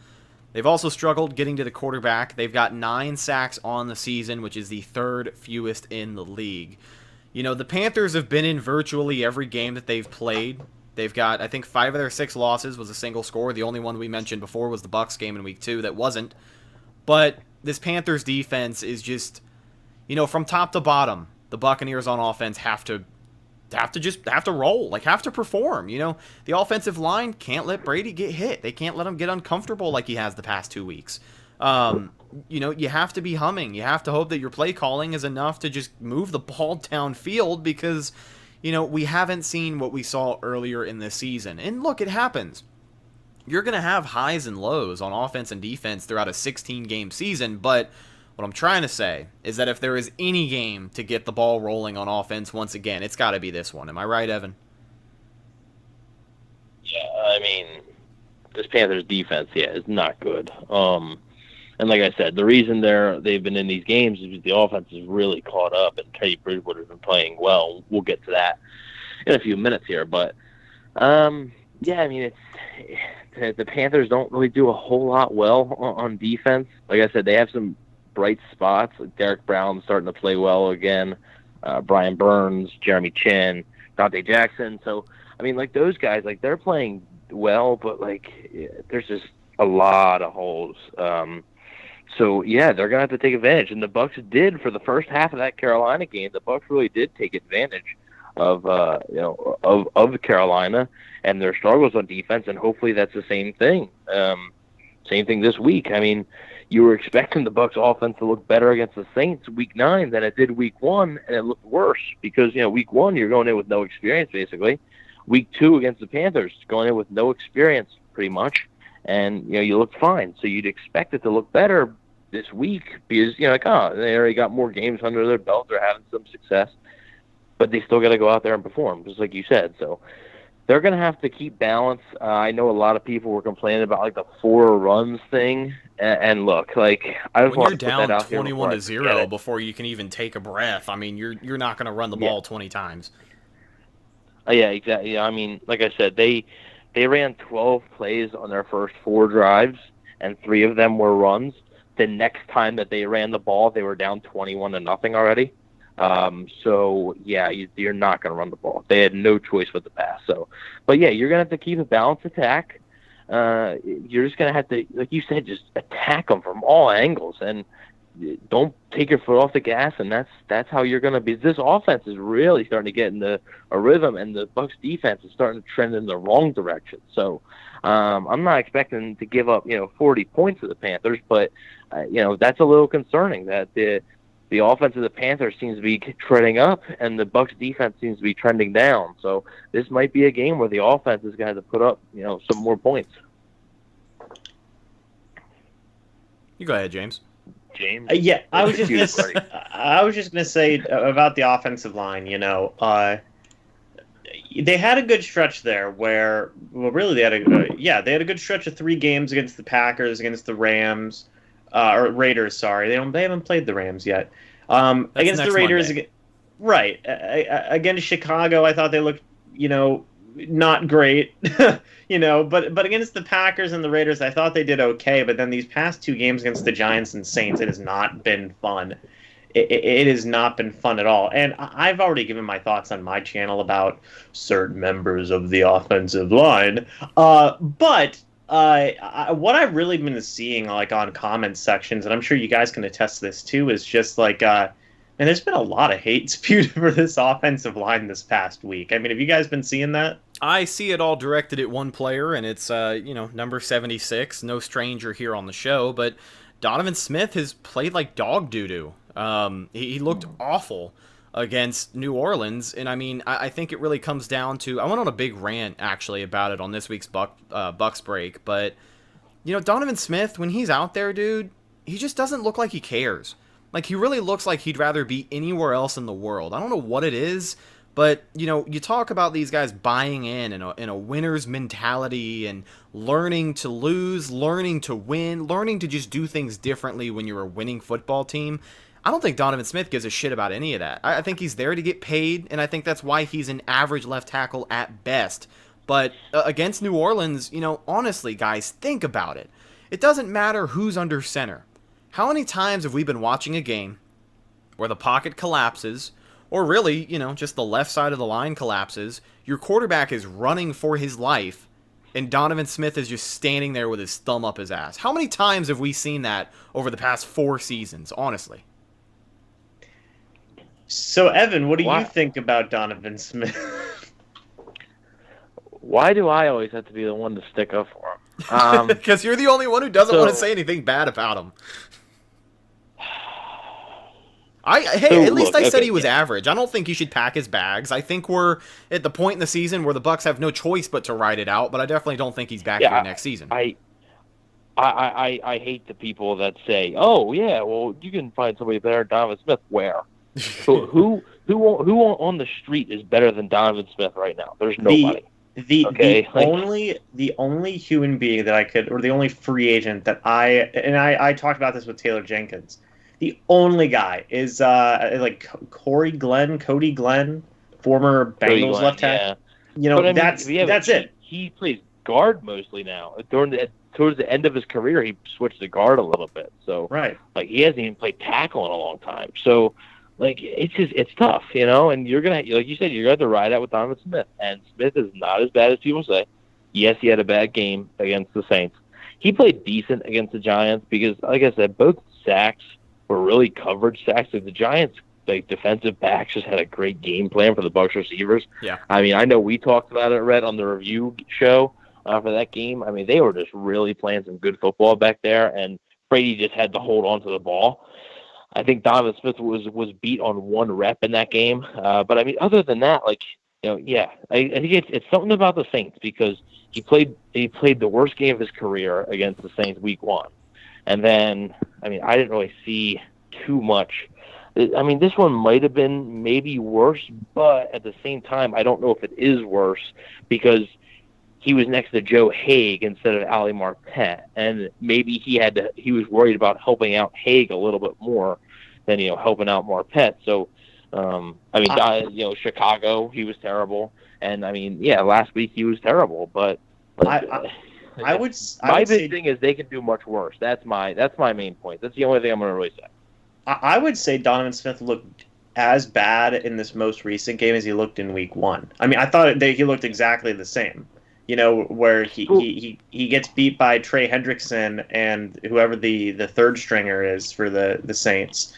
They've also struggled getting to the quarterback. They've got 9 sacks on the season, which is the third fewest in the league. The Panthers have been in virtually every game that they've played. They've got, I think, 5 of their 6 losses was a single score. The only one we mentioned before was the Bucs game in week 2 that wasn't. But this Panthers defense is just, from top to bottom, the Buccaneers on offense have to roll, have to perform. The offensive line can't let Brady get hit. They can't let him get uncomfortable like he has the past 2 weeks. You have to be humming. You have to hope that your play calling is enough to just move the ball downfield, because we haven't seen what we saw earlier in this season. And look, it happens. You're going to have highs and lows on offense and defense throughout a 16-game season, but what I'm trying to say is that if there is any game to get the ball rolling on offense once again, it's got to be this one. Am I right, Evan? Yeah, this Panthers defense, is not good. And like I said, the reason they've been in these games is because the offense is really caught up, and Teddy Bridgewater's been playing well. We'll get to that in a few minutes here, but the Panthers don't really do a whole lot well on defense. Like I said, they have some bright spots. Like Derek Brown starting to play well again. Brian Burns, Jeremy Chin, Dante Jackson. So those guys, they're playing well, but there's just a lot of holes. So they're gonna have to take advantage, and the Bucs did for the first half of that Carolina game. The Bucs really did take advantage of Carolina and their struggles on defense, and hopefully that's the same thing. Same thing this week. You were expecting the Bucs offense to look better against the Saints week 9 than it did week 1, and it looked worse because week 1 you're going in with no experience basically. Week 2 against the Panthers, going in with no experience pretty much, and you looked fine. So you'd expect it to look better this week because they already got more games under their belt. They're having some success, but they still got to go out there and perform, just like you said. So they're going to have to keep balance. I know a lot of people were complaining about like the 4 runs thing. And look, like I just When you're want to put that down out here 21-0 before you can even take a breath, I mean, you're not going to run the ball 20 times. Yeah, exactly. Yeah, I mean, like I said, they ran 12 plays on their first 4 drives, and 3 of them were runs. The next time that they ran the ball, they were down 21-0 already. So yeah, you're not going to run the ball. They had no choice but to pass. So, but yeah, you're going to have to keep a balanced attack. You're just going to have to, like you said, just attack them from all angles and don't take your foot off the gas. And that's how you're going to be. This offense is really starting to get into a rhythm, and the Bucs defense is starting to trend in the wrong direction. So, I'm not expecting to give up, 40 points to the Panthers, but that's a little concerning that the offense of the Panthers seems to be trending up, and the Bucs defense seems to be trending down. So this might be a game where the offense is going to have to put up, some more points. You go ahead, James. Yeah, I was just gonna say about the offensive line. They had a good stretch there where, well, really they had a good stretch of 3 games against the Packers, against the Rams, or Raiders. Sorry, they haven't played the Rams yet. Against the Raiders, right? Against Chicago, I thought they looked, not great, but against the Packers and the Raiders, I thought they did okay. But then these past 2 games against the Giants and Saints, it has not been fun. It has not been fun at all. And I've already given my thoughts on my channel about certain members of the offensive line. But what I've really been seeing, like, on comment sections, and I'm sure you guys can attest to this too, is just like, and there's been a lot of hate spewed for this offensive line this past week. I mean, have you guys been seeing that? I see it all directed at one player, and it's number 76, no stranger here on the show, but Donovan Smith has played like dog doo-doo. He looked awful against New Orleans, and I mean, I think it really comes down to, I went on a big rant actually about it on this week's Bucs break, but Donovan Smith, when he's out there, dude, he just doesn't look like he cares. Like, he really looks like he'd rather be anywhere else in the world. I don't know what it is, but you talk about these guys buying in a winner's mentality and learning to lose, learning to win, learning to just do things differently when you're a winning football team. I don't think Donovan Smith gives a shit about any of that. I think he's there to get paid, and I think that's why he's an average left tackle at best. But against New Orleans, honestly, guys, think about it. It doesn't matter who's under center. How many times have we been watching a game where the pocket collapses, or really, just the left side of the line collapses, your quarterback is running for his life, and Donovan Smith is just standing there with his thumb up his ass? How many times have we seen that over the past 4 seasons, honestly? So, Evan, what do you think about Donovan Smith? Why do I always have to be the one to stick up for him? Because you're the only one who doesn't want to say anything bad about him. At least I said he was average. I don't think he should pack his bags. I think we're at the point in the season where the Bucs have no choice but to ride it out, but I definitely don't think he's back here next season. I hate the people that say, "Oh yeah, well you can find somebody better than Donovan Smith." Where? So who on the street is better than Donovan Smith right now? There's nobody. The only human being that I could, or the only free agent that I talked about this with Taylor Jenkins. The only guy is Cody Glenn, former Bengals left tackle. Yeah. That's it. He plays guard mostly now. Towards the end of his career, he switched to guard a little bit. So right, like he hasn't even played tackle in a long time. So like it's tough, and you're gonna, like you said, you're gonna have to ride out with Donovan Smith. And Smith is not as bad as people say. Yes, he had a bad game against the Saints. He played decent against the Giants because, like I said, both sacks were really coverage sacks. Like the Giants, like defensive backs, just had a great game plan for the Bucs receivers. Yeah, I mean, I know we talked about it, Rhett, on the review show for that game. I mean, they were just really playing some good football back there, and Brady just had to hold on to the ball. I think Donovan Smith was beat on 1 rep in that game, but I mean, other than that, like I think it's something about the Saints because he played the worst game of his career against the Saints week 1. And then, I mean, I didn't really see too much I mean, this one might have been maybe worse, but at the same time, I don't know if it is worse because he was next to Joe Haig instead of Ali Marpet, and maybe he was worried about helping out Haig a little bit more than helping out Marpet. So, Chicago, he was terrible, and I mean, yeah, last week he was terrible, but. I would big say, thing is they can do much worse. That's my main point. That's the only thing I'm going to really say. I would say Donovan Smith looked as bad in this most recent game as he looked in week 1. I mean, I thought that he looked exactly the same. Where he gets beat by Trey Hendrickson and whoever the third stringer is for the Saints.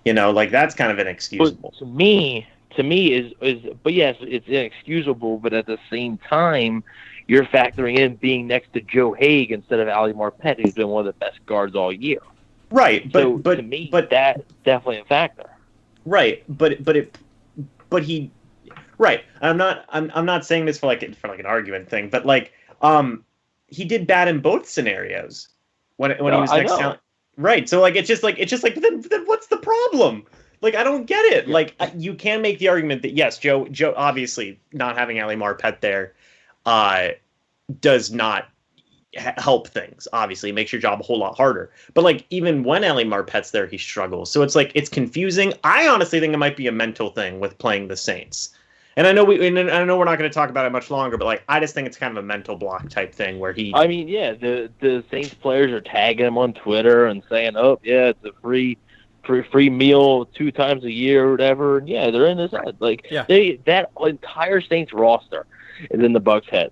That's kind of inexcusable. But to me is but yes, it's inexcusable, but at the same time, you're factoring in being next to Joe Haig instead of Ali Marpet, who's been one of the best guards all year. Right, but to me, that's definitely a factor. Right, but he, right. I'm not saying this for like an argument thing, but he did bad in both scenarios when he was next to. Right, so it's just like then what's the problem? I don't get it. Yeah. You can make the argument that yes, Joe obviously not having Ali Marpet there does not help things. Obviously, it makes your job a whole lot harder. But even when Ali Marpet's there, he struggles. So it's confusing. I honestly think it might be a mental thing with playing the Saints. And I know we're not going to talk about it much longer, but I just think it's kind of a mental block type thing where he. I mean, yeah, the Saints players are tagging him on Twitter and saying, "Oh, yeah, it's a free meal 2 times a year or whatever." And yeah, they're in his head. That entire Saints roster is in the Bucs' head.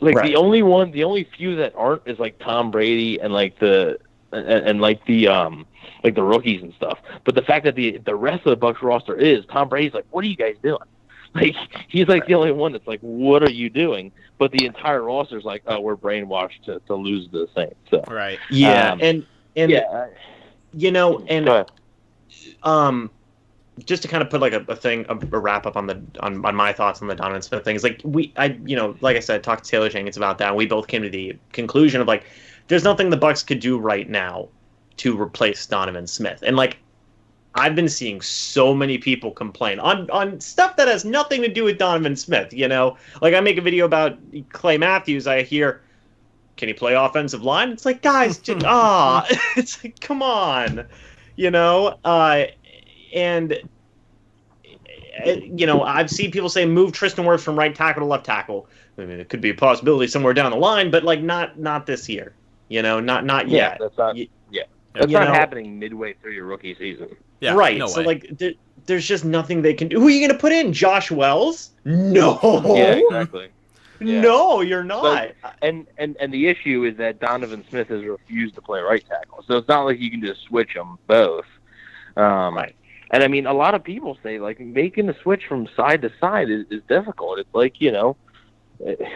Right. The only few that aren't is Tom Brady and the rookies and stuff. But the fact that the rest of the Bucs roster is Tom Brady's what are you guys doing? He's the only one that's what are you doing? But the entire roster's oh, we're brainwashed to lose the Saints. So right. Yeah. Just to kind of put a wrap up on my thoughts on the Donovan Smith thing is like I said, talked to Taylor Jenkins about that, and we both came to the conclusion of there's nothing the Bucs could do right now to replace Donovan Smith. And I've been seeing so many people complain on stuff that has nothing to do with Donovan Smith, I make a video about Clay Matthews, I hear, can he play offensive line? It's guys, just it's come on. And I've seen people say move Tristan Wirfs from right tackle to left tackle. I mean, it could be a possibility somewhere down the line, but not this year. Not yet. That's not. Yeah, that's not happening midway through your rookie season. Yeah, right. No so way. There's just nothing they can do. Who are you going to put in? Josh Wells? No. Yeah, exactly. Yeah. No, you're not. And the issue is that Donovan Smith has refused to play right tackle, so it's not like you can just switch them both. Right. And I mean, a lot of people say making the switch from side to side is difficult. It's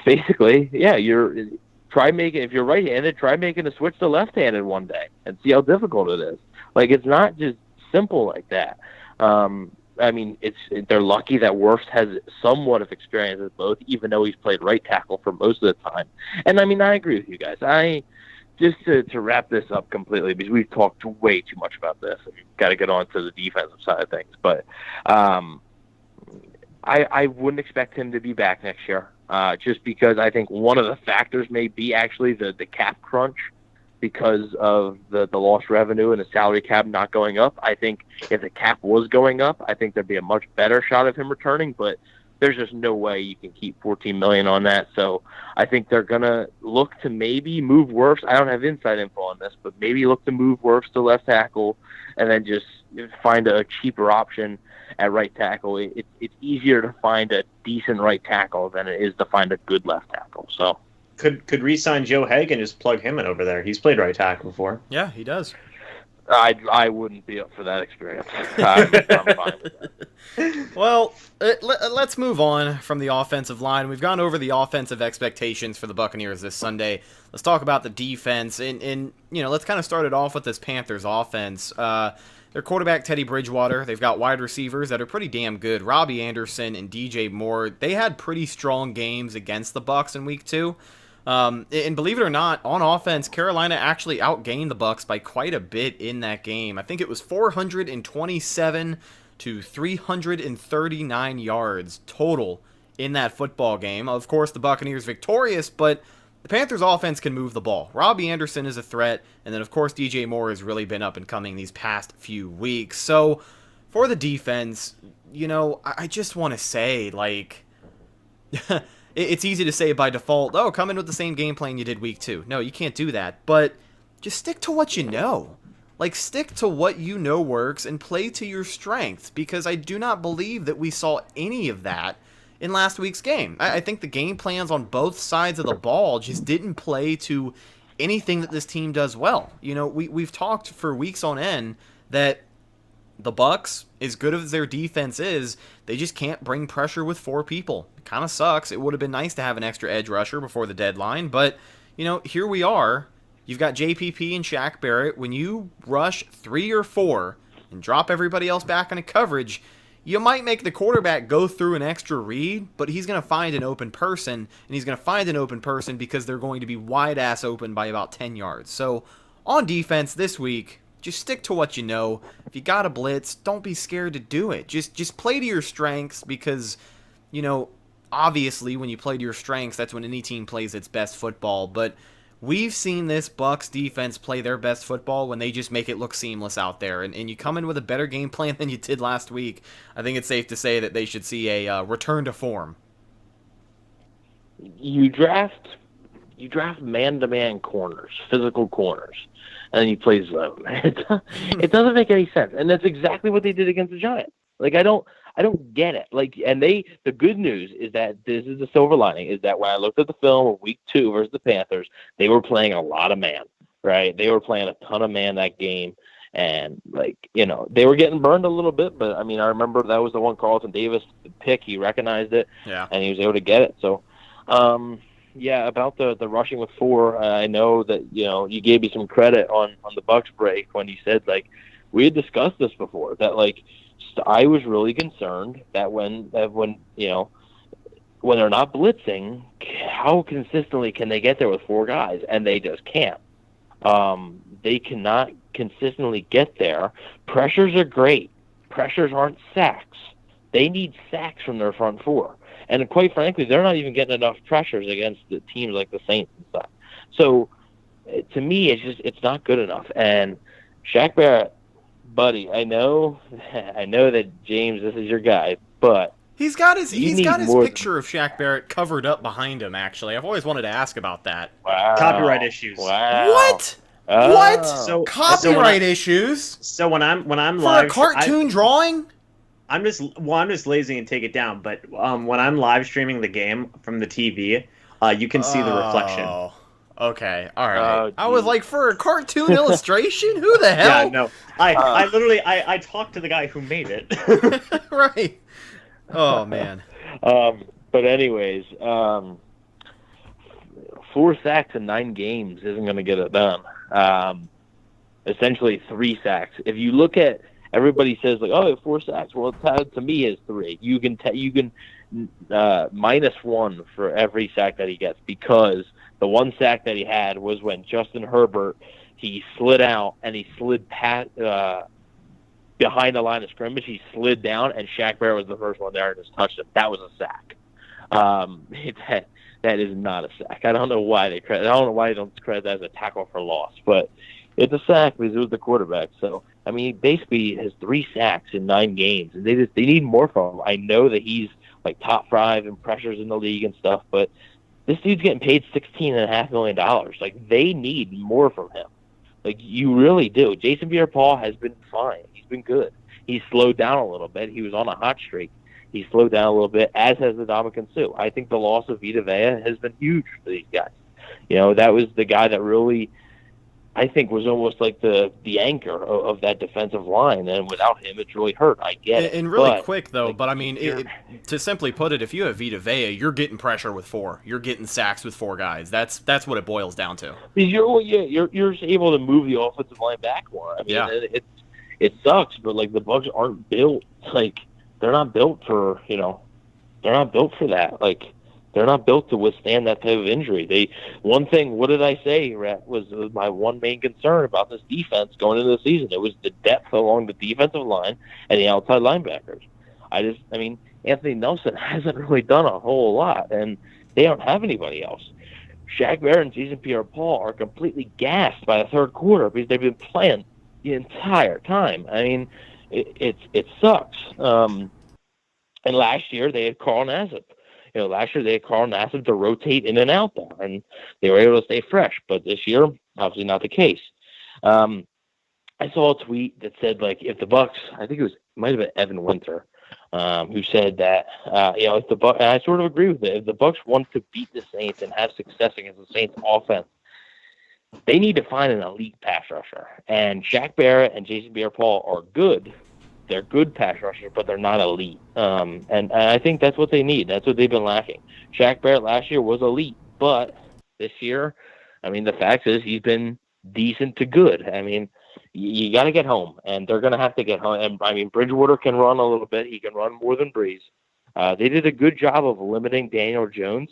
basically, yeah, if you're right-handed, try making a switch to left-handed one day and see how difficult it is. It's not just simple like that. I mean, they're lucky that Wirfs has somewhat of experience with both, even though he's played right tackle for most of the time. And I mean, I agree with you guys. Just to wrap this up completely, because we've talked way too much about this, and we've got to get on to the defensive side of things. But I wouldn't expect him to be back next year, just because I think one of the factors may be actually the cap crunch because of the lost revenue and the salary cap not going up. I think if the cap was going up, I think there'd be a much better shot of him returning, but there's just no way you can keep $14 million on that. So I think they're going to look to maybe move Wirfs. I don't have inside info on this, but maybe look to move Wirfs to left tackle and then just find a cheaper option at right tackle. It's easier to find a decent right tackle than it is to find a good left tackle. So could re-sign Joe Haig and just plug him in over there. He's played right tackle before. Yeah, he does. I wouldn't be up for that experience. I'm fine with that. Well, let's move on from the offensive line. We've gone over the offensive expectations for the Buccaneers this Sunday. Let's talk about the defense. And let's kind of start it off with this Panthers offense. Their quarterback, Teddy Bridgewater. They've got wide receivers that are pretty damn good. Robbie Anderson and DJ Moore. They had pretty strong games against the Bucs in Week 2. And believe it or not, on offense, Carolina actually outgained the Bucs by quite a bit in that game. I think it was 427 to 339 yards total in that football game. Of course, the Buccaneers victorious, but the Panthers offense can move the ball. Robbie Anderson is a threat, and then of course DJ Moore has really been up and coming these past few weeks. So for the defense, I just want to say, like, it's easy to say by default, oh, come in with the same game plan you did week 2. No, you can't do that, but just stick to what you know. Like, stick to what you know works and play to your strengths, because I do not believe that we saw any of that in last week's game. I think the game plans on both sides of the ball just didn't play to anything that this team does well. We've talked for weeks on end that the Bucs, as good as their defense is, they just can't bring pressure with 4 people. It kind of sucks. It would have been nice to have an extra edge rusher before the deadline, but, here we are. You've got JPP and Shaq Barrett. When you rush 3 or 4 and drop everybody else back into coverage, you might make the quarterback go through an extra read, but he's going to find an open person, and he's going to find an open person because they're going to be wide-ass open by about 10 yards. So, on defense this week, just stick to what you know. If you got a blitz, don't be scared to do it. Just play to your strengths, because, obviously when you play to your strengths, that's when any team plays its best football. But we've seen this Bucs defense play their best football when they just make it look seamless out there. And you come in with a better game plan than you did last week, I think it's safe to say that they should see a return to form. You draft man-to-man corners, physical corners, and then you play zone. It doesn't make any sense, and that's exactly what they did against the Giants. Like, I don't get it. Like, and the good news is that this is the silver lining, is that when I looked at the film of week 2 versus the Panthers, they were playing a lot of man, right? They were playing a ton of man that game, and they were getting burned a little bit, but I mean, I remember that was the one Carlton Davis pick. He recognized it, and he was able to get it. So, yeah, about the rushing with 4, I know that, you gave me some credit on the Bucs break when you said, like, we had discussed this before, that, like, I was really concerned that when they're not blitzing, how consistently can they get there with 4 guys? And they just can't. They cannot consistently get there. Pressures are great. Pressures aren't sacks. They need sacks from their front 4. And quite frankly, they're not even getting enough pressures against the teams like the Saints and stuff. So, to me, it's not good enough. And Shaq Barrett, buddy, I know that, James, this is your guy, but he's got his picture of Shaq Barrett covered up behind him. Actually, I've always wanted to ask about that. Wow. Copyright issues. Wow. What? What? Copyright issues? So when I'm for live, a cartoon drawing. I'm just lazy and take it down. But when I'm live streaming the game from the TV, you can see the reflection. Okay, all right. I was like, for a cartoon illustration? Who the hell? Yeah, no. I literally talked to the guy who made it. Right. Oh man. But anyways, 4 sacks in 9 games isn't going to get it done. Essentially 3 sacks. If you look at, everybody says, like, oh, 4 sacks. Well, to me, is 3. You can -1 for every sack that he gets, because the 1 sack that he had was when Justin Herbert, he slid out and he slid past behind the line of scrimmage. He slid down, and Shaq Barrett was the first one there and just touched him. That was a sack. That is not a sack. I don't know why they don't credit that as a tackle for loss, but it's a sack because it was the quarterback. So, I mean, basically has 3 sacks in 9 games, and they need more from him. I know that he's like top 5 in pressures in the league and stuff, but this dude's getting paid $16.5 million. Like, they need more from him. Like, you really do. Jason Pierre-Paul has been fine. He's been good. He's slowed down a little bit. He was on a hot streak. He slowed down a little bit, as has Ndamukong Suh. I think the loss of Vita Vea has been huge for these guys. That was the guy that really, I think, was almost like the anchor of that defensive line, and without him, it's really hurt. I get it. And really quick, though, but I mean, to simply put it, if you have Vita Vea, you're getting pressure with 4. You're getting sacks with 4 guys. That's what it boils down to. Because you're able to move the offensive line back more. I mean, it sucks, but like, the Bucs aren't built, like, they're not built for that. Like, They're not built to withstand that type of injury. One thing, what did I say, Rhett, was my one main concern about this defense going into the season. It was the depth along the defensive line and the outside linebackers. Anthony Nelson hasn't really done a whole lot, and they don't have anybody else. Shaq Barrett and Jason Pierre-Paul are completely gassed by the third quarter because they've been playing the entire time. I mean, it sucks. And last year they had Carl Nassib. Last year they had Carl Nassib to rotate in and out there, and they were able to stay fresh. But this year, obviously not the case. I saw a tweet that said, like, if the Bucs, I think might have been Evan Winter, who said that, if the Bucs, and I sort of agree with it, if the Bucs want to beat the Saints and have success against the Saints offense, they need to find an elite pass rusher. And Shaq Barrett and Jason Pierre-Paul are good. They're good pass rushers, but they're not elite. And I think that's what they need. That's what they've been lacking. Shaq Barrett last year was elite, but this year, the fact is he's been decent to good. You got to get home, and they're going to have to get home. And Bridgewater can run a little bit. He can run more than Breeze. They did a good job of limiting Daniel Jones,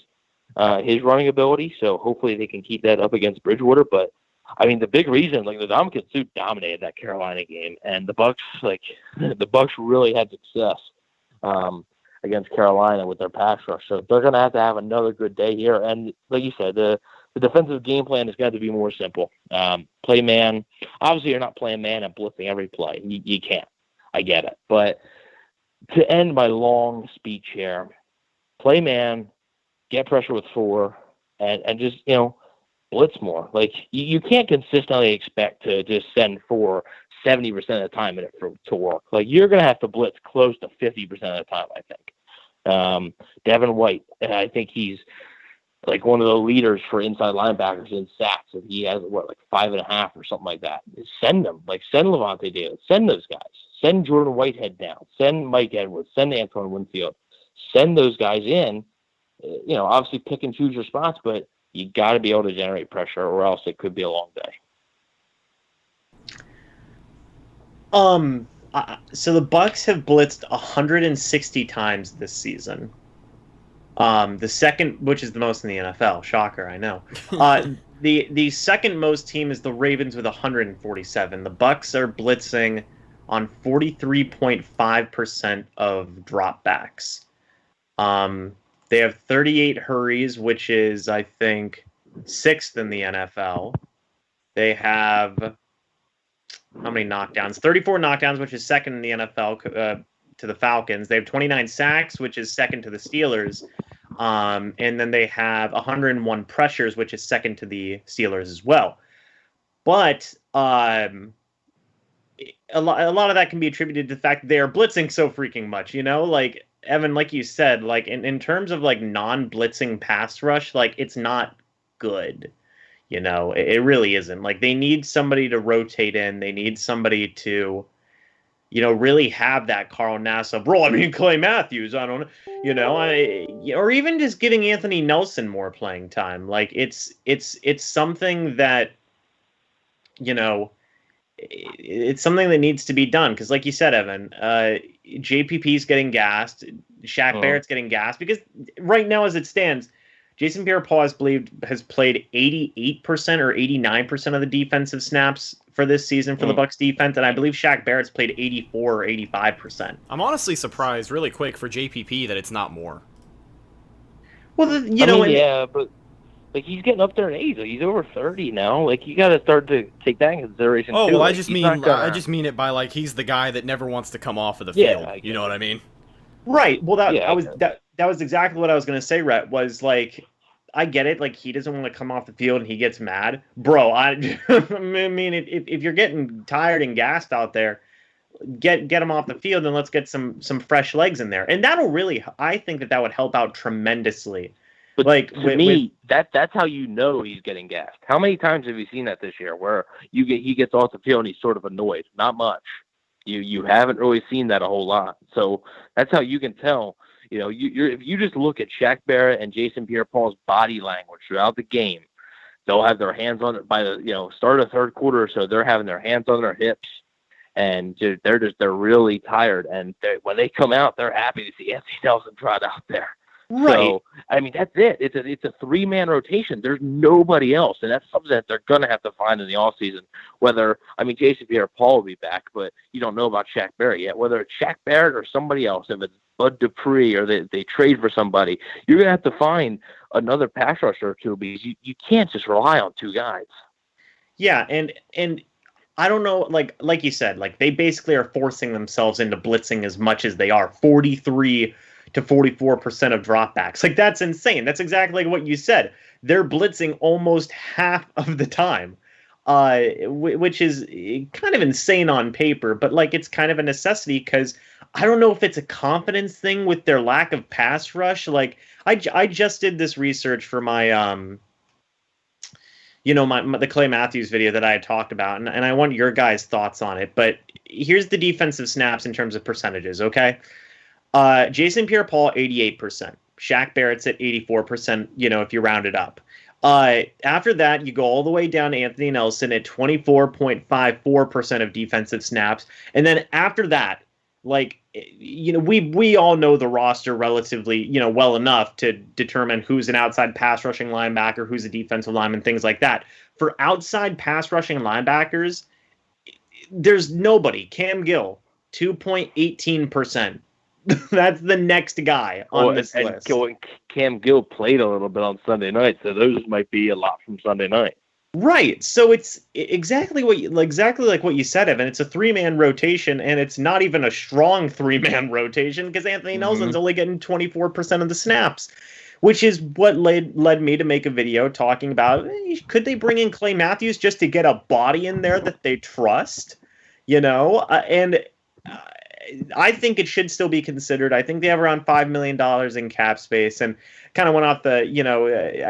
his running ability, so hopefully they can keep that up against Bridgewater. But the big reason, the Ndamukong Suh dominated that Carolina game, and the Bucs really had success against Carolina with their pass rush. So they're going to have another good day here. And like you said, the defensive game plan is going to be more simple. Play man. Obviously, you're not playing man and blitzing every play. You can't. I get it. But to end my long speech here, play man, get pressure with 4, and just, blitz more. You can't consistently expect to just send 4 70% of the time to work. You're going to have to blitz close to 50% of the time, I think. Devin White, I think he's one of the leaders for inside linebackers in sacks. And he has 5.5 or something like that. Send them. Send Levante David. Send those guys. Send Jordan Whitehead down. Send Mike Edwards. Send Antoine Winfield. Send those guys in. Obviously pick and choose your spots, but you got to be able to generate pressure, or else it could be a long day. So the Bucs have blitzed 160 times this season. The second, which is the most in the NFL. Shocker, I know. The second most team is the Ravens with 147. The Bucs are blitzing on 43.5% of dropbacks. They have 38 hurries, which is, I think, 6th in the NFL. They have, how many knockdowns? 34 knockdowns, which is 2nd in the NFL to the Falcons. They have 29 sacks, which is 2nd to the Steelers. And then they have 101 pressures, which is 2nd to the Steelers as well. But a lot of that can be attributed to the fact that they are blitzing so freaking much, Evan, like you said, in terms of non-blitzing pass rush, it's not good. It really isn't. They need somebody to rotate in. They need somebody to, really have that Carl Nassib role. Clay Matthews, I don't know, or even just giving Anthony Nelson more playing time. It's something that, it's something that needs to be done. Because like you said, Evan, JPP's getting gassed. Shaq Barrett's getting gassed. Because right now, as it stands, Jason Pierre-Paul has played 88% or 89% of the defensive snaps for this season for the Bucs defense, and I believe Shaq Barrett's played 84 or 85%. I'm honestly surprised, really quick, for JPP that it's not more. Well, but he's getting up there in age. He's over 30 now. You got to start to take that in consideration. Oh, too. well, I just mean it by he's the guy that never wants to come off of the field. You know what I mean? Right. Well, that was exactly what I was going to say, Rhett, was I get it. He doesn't want to come off the field and he gets mad. Bro, if you're getting tired and gassed out there, get him off the field and let's get some fresh legs in there. And that'll really, I think that would help out tremendously. But to me, that's how he's getting gassed. How many times have you seen that this year where he gets off the field and he's sort of annoyed? Not much. You haven't really seen that a whole lot. So that's how you can tell. If you just look at Shaq Barrett and Jason Pierre-Paul's body language throughout the game, they'll have their hands on it by the start of the third quarter or so. They're having their hands on their hips, and they're really tired. And when they come out, they're happy to see Anthony Nelson trot out there. Right. So, I mean, that's it. It's a three-man rotation. There's nobody else, and that's something that they're going to have to find in the offseason. Whether, I mean, Jason Pierre-Paul will be back, but you don't know about Shaq Barrett yet. Whether it's Shaq Barrett or somebody else, if it's Bud Dupree or they trade for somebody, you're going to have to find another pass rusher or two because you can't just rely on two guys. Yeah, and I don't know, like you said, like they basically are forcing themselves into blitzing as much as they are. 43 to 44% of dropbacks. Like, that's insane. That's exactly what you said. They're blitzing almost half of the time, which is kind of insane on paper, but like it's kind of a necessity because I don't know if it's a confidence thing with their lack of pass rush. Like, I just did this research for my the Clay Matthews video that I had talked about, and I want your guys' thoughts on it. But here's the defensive snaps in terms of percentages, okay? Jason Pierre-Paul, 88%. Shaq Barrett's at 84%, if you round it up. After that, you go all the way down to Anthony Nelson at 24.54% of defensive snaps. And then after that, we all know the roster relatively, well enough to determine who's an outside pass rushing linebacker, who's a defensive lineman, things like that. For outside pass rushing linebackers, there's nobody. Cam Gill, 2.18%. That's the next guy on this list. Cam Gill played a little bit on Sunday night, so those might be a lot from Sunday night. Right. So it's exactly like what you said, Evan. It's a three-man rotation, and it's not even a strong three-man rotation because Anthony Nelson's only getting 24% of the snaps, which is what led me to make a video talking about, could they bring in Clay Matthews just to get a body in there that they trust, I think it should still be considered. I think they have around $5 million in cap space, and kind of went off the,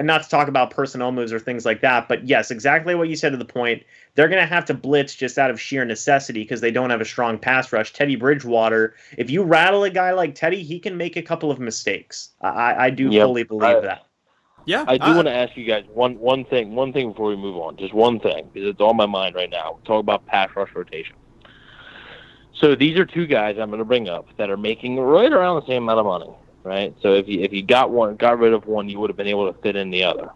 not to talk about personnel moves or things like that, but yes, exactly what you said to the point. They're going to have to blitz just out of sheer necessity because they don't have a strong pass rush. Teddy Bridgewater, if you rattle a guy like Teddy, he can make a couple of mistakes. I do fully believe that. Yeah, I do want to ask you guys one thing before we move on. Just one thing, because it's on my mind right now. We're talking about pass rush rotation. So these are two guys I'm going to bring up that are making right around the same amount of money, right? So if you got rid of one, you would have been able to fit in the other.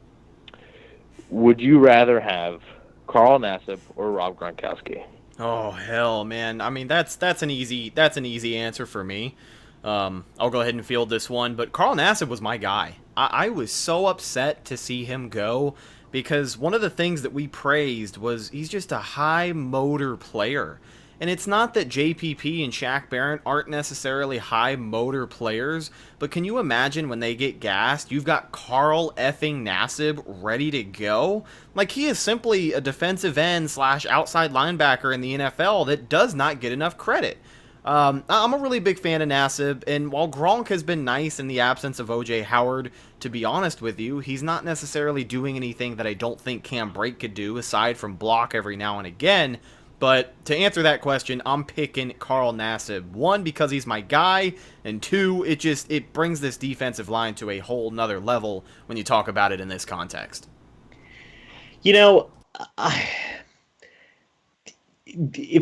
Would you rather have Carl Nassib or Rob Gronkowski? Oh hell, man! I mean, that's an easy answer for me. I'll go ahead and field this one, but Carl Nassib was my guy. I was so upset to see him go because one of the things that we praised was he's just a high motor player. And it's not that JPP and Shaq Barrett aren't necessarily high motor players, but can you imagine when they get gassed, you've got Carl effing Nassib ready to go? Like, he is simply a defensive end / outside linebacker in the NFL that does not get enough credit. I'm a really big fan of Nassib, and while Gronk has been nice in the absence of O.J. Howard, to be honest with you, he's not necessarily doing anything that I don't think Cam Brake could do, aside from block every now and again. But to answer that question, I'm picking Carl Nassib. One, because he's my guy, and two, it brings this defensive line to a whole nother level when you talk about it in this context. If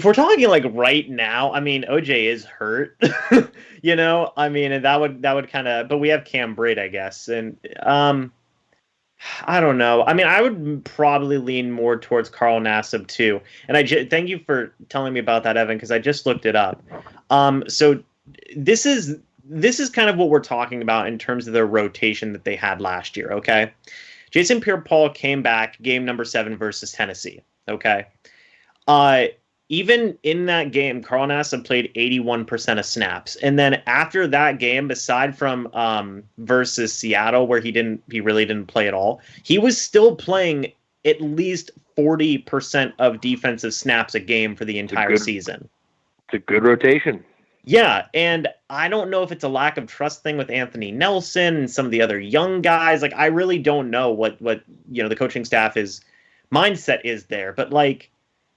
we're talking like right now, I mean, OJ is hurt, and that would kind of, but we have Cam Brate, I guess, and I don't know. I mean, I would probably lean more towards Carl Nassib too. And thank you for telling me about that, Evan, because I just looked it up. So this is kind of what we're talking about in terms of their rotation that they had last year. Okay, Jason Pierre-Paul came back game number 7 versus Tennessee. Okay, even in that game, Carl Nassib played 81% of snaps. And then after that game, aside from versus Seattle, where he really didn't play at all, he was still playing at least 40% of defensive snaps a game for the entire season. It's a good rotation. Yeah, and I don't know if it's a lack of trust thing with Anthony Nelson and some of the other young guys. Like, I really don't know what the coaching staff's mindset is there, but like,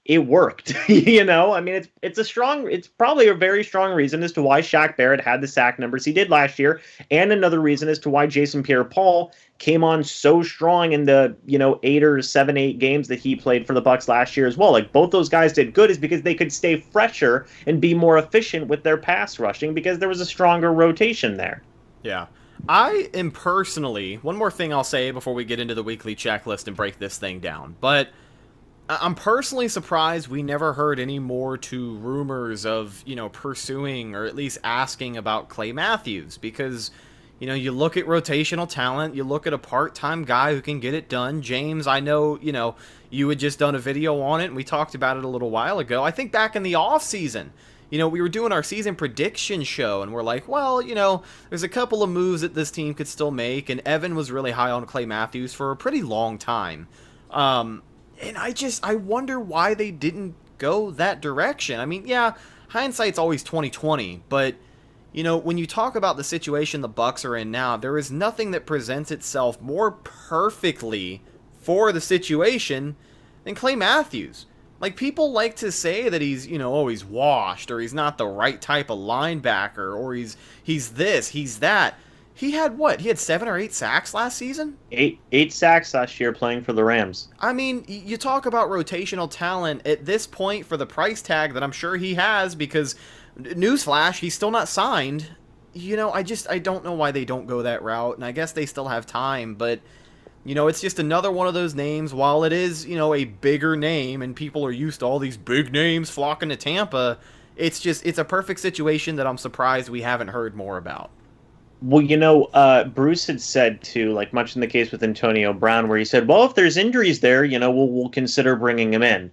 it worked, I mean, it's probably a very strong reason as to why Shaq Barrett had the sack numbers he did last year. And another reason as to why Jason Pierre-Paul came on so strong in the, 8 or 7, 8 games that he played for the Bucs last year as well. Like, both those guys did good is because they could stay fresher and be more efficient with their pass rushing because there was a stronger rotation there. Yeah. I am personally, one more thing I'll say before we get into the weekly checklist and break this thing down, but I'm personally surprised we never heard any more to rumors of, pursuing or at least asking about Clay Matthews, because, you look at rotational talent, you look at a part-time guy who can get it done. James, I know, you had just done a video on it, and we talked about it a little while ago. I think back in the off-season, we were doing our season prediction show, and we're like, well, there's a couple of moves that this team could still make, and Evan was really high on Clay Matthews for a pretty long time. And I wonder why they didn't go that direction. I mean, yeah, hindsight's always 20/20, but when you talk about the situation the Bucks are in now, there is nothing that presents itself more perfectly for the situation than Clay Matthews. Like, people like to say that he's, he's washed, or he's not the right type of linebacker, or he's this, he's that. He had what? He had 7 or 8 sacks last season? Eight sacks last year playing for the Rams. I mean, you talk about rotational talent at this point for the price tag that I'm sure he has, because, newsflash, he's still not signed. I don't know why they don't go that route, and I guess they still have time, but, it's just another one of those names. While it is, a bigger name, and people are used to all these big names flocking to Tampa, it's a perfect situation that I'm surprised we haven't heard more about. Well, Bruce had said too, like much in the case with Antonio Brown, where he said, well, if there's injuries there, we'll consider bringing him in.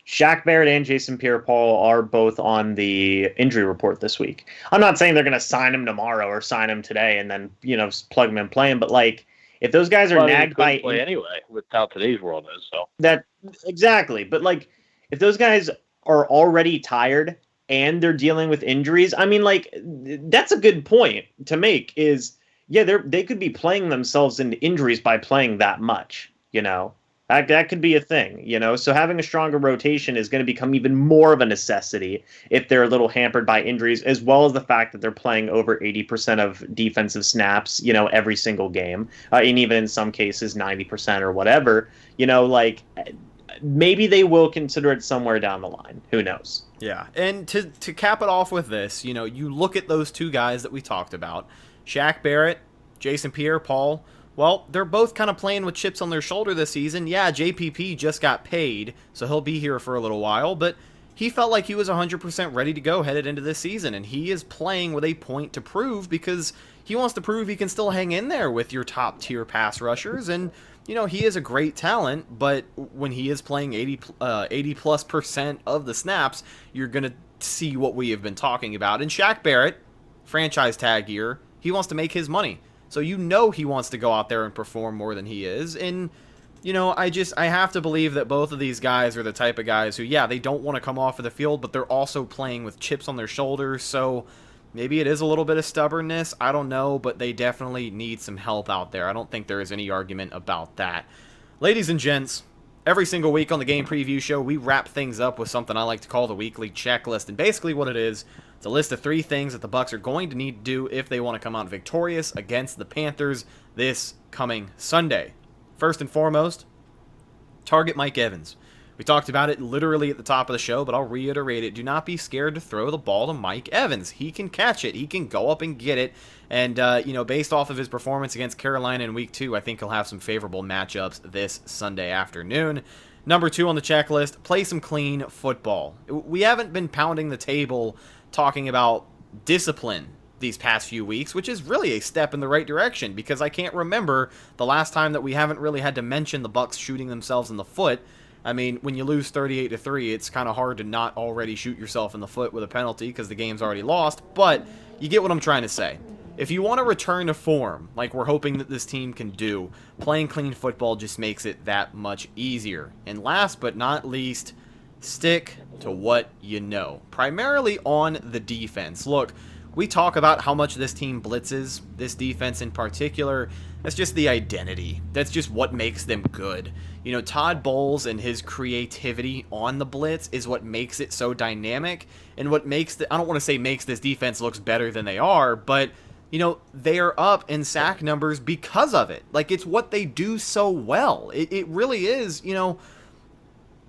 Shaq Barrett and Jason Pierre-Paul are both on the injury report this week. I'm not saying they're going to sign him tomorrow or sign him today and then, plug him and play him, but like, if those guys are nagged by play anyway, with how today's world is, so that exactly. But like, if those guys are already tired and they're dealing with injuries, I mean, like, that's a good point to make. Is they could be playing themselves into injuries by playing that much. That could be a thing. So having a stronger rotation is going to become even more of a necessity if they're a little hampered by injuries, as well as the fact that they're playing over 80% of defensive snaps, every single game, and even in some cases 90% or whatever. Like, maybe they will consider it somewhere down the line. Who knows? Yeah, and to cap it off with this, you look at those two guys that we talked about, Shaq Barrett, Jason Pierre-Paul. Well, they're both kind of playing with chips on their shoulder this season. Yeah, JPP just got paid, so he'll be here for a little while, but he felt like he was 100% ready to go headed into this season, and he is playing with a point to prove, because he wants to prove he can still hang in there with your top-tier pass rushers, and he is a great talent, but when he is playing 80+% of the snaps, you're going to see what we have been talking about. And Shaq Barrett, franchise tag year, he wants to make his money. So he wants to go out there and perform more than he is. And, I have to believe that both of these guys are the type of guys who, yeah, they don't want to come off of the field, but they're also playing with chips on their shoulders. So maybe it is a little bit of stubbornness. I don't know, but they definitely need some help out there. I don't think there is any argument about that. Ladies and gents, every single week on the Game Preview Show, we wrap things up with something I like to call the weekly checklist. And basically what it is, it's a list of 3 things that the Bucks are going to need to do if they want to come out victorious against the Panthers this coming Sunday. First and foremost, target Mike Evans. We talked about it literally at the top of the show, but I'll reiterate it. Do not be scared to throw the ball to Mike Evans. He can catch it. He can go up and get it. And, based off of his performance against Carolina in Week 2, I think he'll have some favorable matchups this Sunday afternoon. Number 2 on the checklist, play some clean football. We haven't been pounding the table talking about discipline these past few weeks, which is really a step in the right direction, because I can't remember the last time that we haven't really had to mention the Bucks shooting themselves in the foot. I mean, when you lose 38-3, it's kind of hard to not already shoot yourself in the foot with a penalty because the game's already lost, but you get what I'm trying to say. If you want to return to form, like we're hoping that this team can do, playing clean football just makes it that much easier. And last but not least, stick to what you know, primarily on the defense. Look, we talk about how much this team blitzes, this defense in particular. That's just the identity. That's just what makes them good. Todd Bowles and his creativity on the blitz is what makes it so dynamic, and what makes I don't want to say makes this defense looks better than they are, but they are up in sack numbers because of it. Like, it's what they do so well. It really is,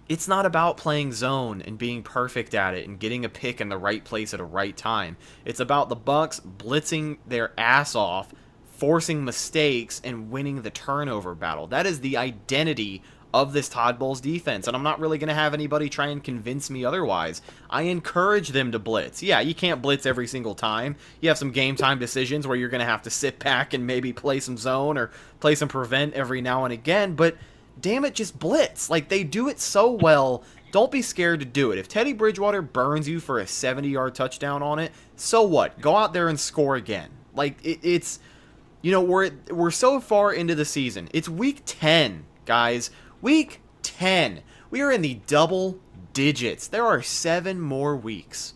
it's not about playing zone and being perfect at it and getting a pick in the right place at a right time. It's about the Bucks blitzing their ass off, forcing mistakes and winning the turnover battle. That is the identity of this Todd Bowles defense, and I'm not really going to have anybody try and convince me otherwise. I encourage them to blitz. Yeah, you can't blitz every single time. You have some game time decisions where you're going to have to sit back and maybe play some zone or play some prevent every now and again, but damn it, just blitz. Like, they do it so well. Don't be scared to do it. If Teddy Bridgewater burns you for a 70-yard touchdown on it, so what? Go out there and score again. Like, it's, you know, we're so far into the season. It's week 10, guys. Week 10. We are in the double digits. There are 7 more weeks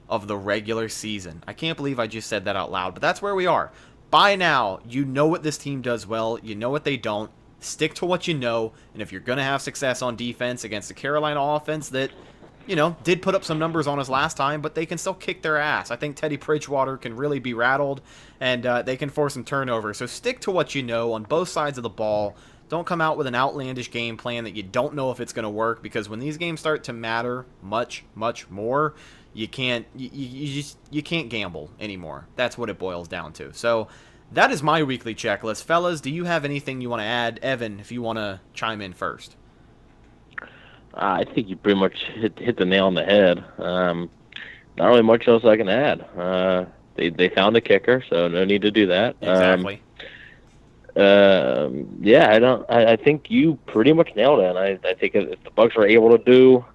of the regular season. I can't believe I just said that out loud, but that's where we are. By now, you know what this team does well. You know what they don't. Stick to what you know, and if you're going to have success on defense against the Carolina offense that, you know, did put up some numbers on us last time, but they can still kick their ass. I think Teddy Bridgewater can really be rattled, and they can force some turnovers. So stick to what you know on both sides of the ball. Don't come out with an outlandish game plan that you don't know if it's going to work, because when these games start to matter much, much more, you can't gamble anymore. That's what it boils down to. So that is my weekly checklist. Fellas, do you have anything you want to add? Evan, if you want to chime in first. I think you pretty much hit the nail on the head. Not really much else I can add. They found a kicker, so no need to do that. Exactly. I think you pretty much nailed it. I think if the Bucs are able to do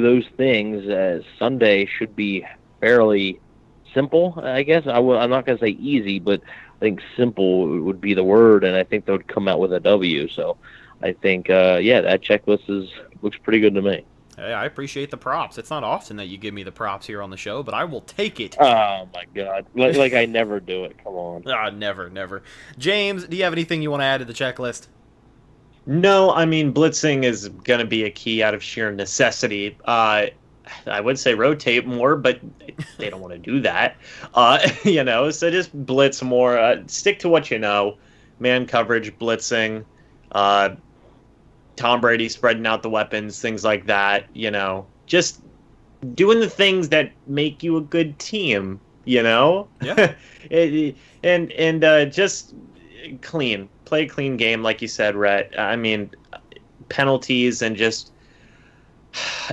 those things, Sunday should be fairly simple. I guess I'm not going to say easy, but I think simple would be the word, and I think they would come out with a W. So I think that checklist looks pretty good to me. Hey, I appreciate the props. It's not often that you give me the props here on the show, but I will take it. Oh, my God. Like I never do it. Come on. Never. James, do you have anything you want to add to the checklist? No, I mean, blitzing is going to be a key out of sheer necessity. I would say rotate more, but they don't want to do that. So just blitz more. Stick to what you know. Man coverage, blitzing, Tom Brady spreading out the weapons, things like that, just doing the things that make you a good team, Yeah. and just play a clean game, like you said, Rhett. I mean, penalties and just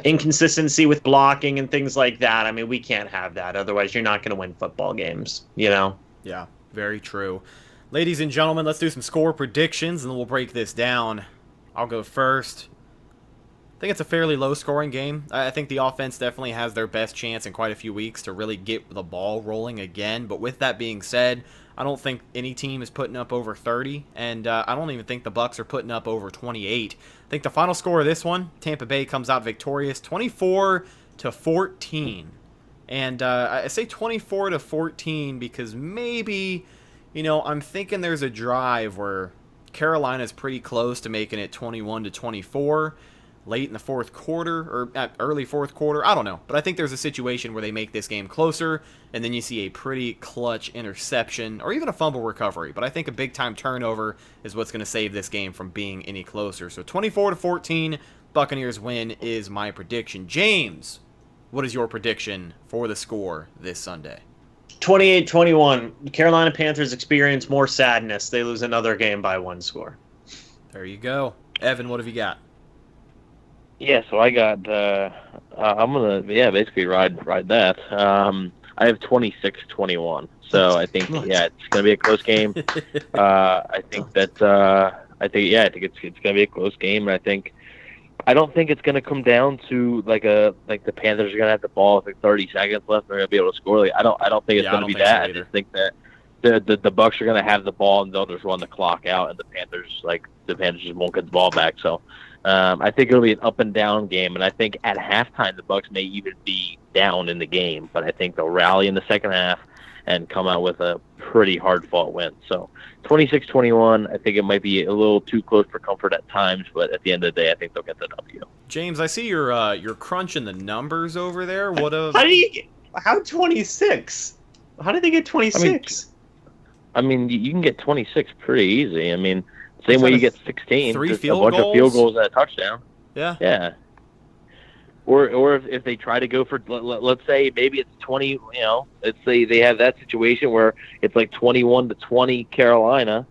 inconsistency with blocking and things like that. I mean, we can't have that. Otherwise, you're not going to win football games, Yeah, very true. Ladies and gentlemen, let's do some score predictions, and then we'll break this down. I'll go first. I think it's a fairly low-scoring game. I think the offense definitely has their best chance in quite a few weeks to really get the ball rolling again. But with that being said, I don't think any team is putting up over 30, and I don't even think the Bucs are putting up over 28. I think the final score of this one, Tampa Bay comes out victorious, 24-14. And I say 24-14 because maybe, I'm thinking there's a drive where Carolina's pretty close to making it 21-24 late in the fourth quarter or early fourth quarter. I don't know, but I think there's a situation where they make this game closer, and then you see a pretty clutch interception or even a fumble recovery. But I think a big-time turnover is what's going to save this game from being any closer. So 24-14, Buccaneers win is my prediction. James, what is your prediction for the score this Sunday? 28-21. Carolina Panthers experience more sadness. They lose another game by 1 score. There you go. Evan, what have you got? Yeah, so I got I'm going to basically ride that. I have 26-21. So I think it's going to be a close game. I think it's going to be a close game, and I don't think it's going to come down to like the Panthers are going to have the ball with 30 seconds left and they're going to be able to score. I don't think it's going to be that. I just think that the Bucs are going to have the ball and they'll just run the clock out, and the Panthers just won't get the ball back. So I think it'll be an up and down game, and I think at halftime the Bucs may even be down in the game, but I think they'll rally in the second half and come out with a pretty hard-fought win. So 26-21, I think it might be a little too close for comfort at times, but at the end of the day, I think they'll get the W. James, I see you're crunching the numbers over there. How 26? How did they get 26? I mean, you can get 26 pretty easy. I mean, same way you get 16. 3 just field a bunch goals? of field goals and a touchdown. Yeah. Yeah. Or if they try to go for, let's say maybe it's 20, let's say they have that situation where it's like 21-20 Carolina,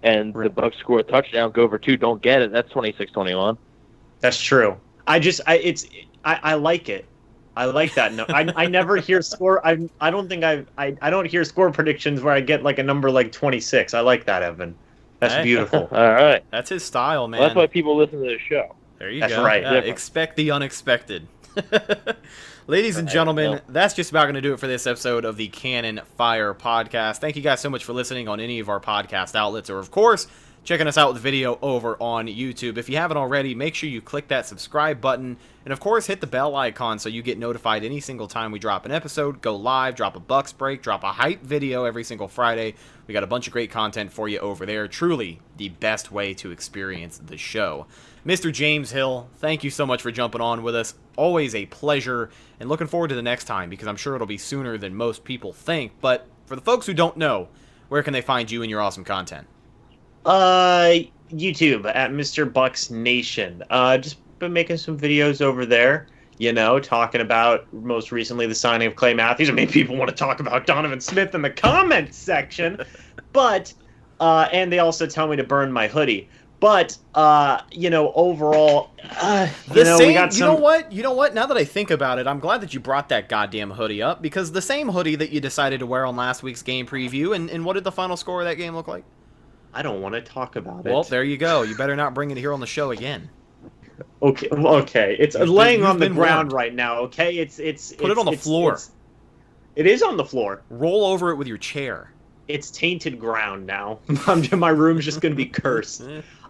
and the Bucs score a touchdown, go for 2, don't get it. That's 26-21. That's true. I like it. I like that. No, I never hear score. I don't hear score predictions where I get like a number like 26. I like that, Evan. That's beautiful. All right. That's his style, man. Well, that's why people listen to the show. There you That's go. right. Expect the unexpected. Ladies and gentlemen, that's just about going to do it for this episode of the Cannon Fire Podcast. Thank you guys so much for listening on any of our podcast outlets, or of course, checking us out with video over on YouTube. If you haven't already, make sure you click that subscribe button, and of course, hit the bell icon so you get notified any single time we drop an episode, go live, drop a Bucks break, drop a hype video every single Friday. We got a bunch of great content for you over there. Truly the best way to experience the show. Mr. James Hill, thank you so much for jumping on with us. Always a pleasure, and looking forward to the next time, because I'm sure it'll be sooner than most people think. But for the folks who don't know, where can they find you and your awesome content? YouTube at Mr. Bucks Nation. Just been making some videos over there, talking about most recently the signing of Clay Matthews. I mean, people want to talk about Donovan Smith in the comments section, but and they also tell me to burn my hoodie. But overall, we got some. You know what? Now that I think about it, I'm glad that you brought that goddamn hoodie up, because the same hoodie that you decided to wear on last week's game preview, and what did the final score of that game look like? I don't want to talk about it. Well, there you go. You better not bring it here on the show again. Okay. It's laying on the ground right now. Okay, Put it on the floor. It is on the floor. Roll over it with your chair. It's tainted ground now. My room's just going to be cursed.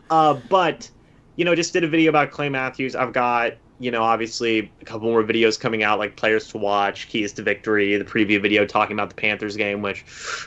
But, just did a video about Clay Matthews. I've got, obviously a couple more videos coming out, like Players to Watch, Keys to Victory, the preview video talking about the Panthers game, which,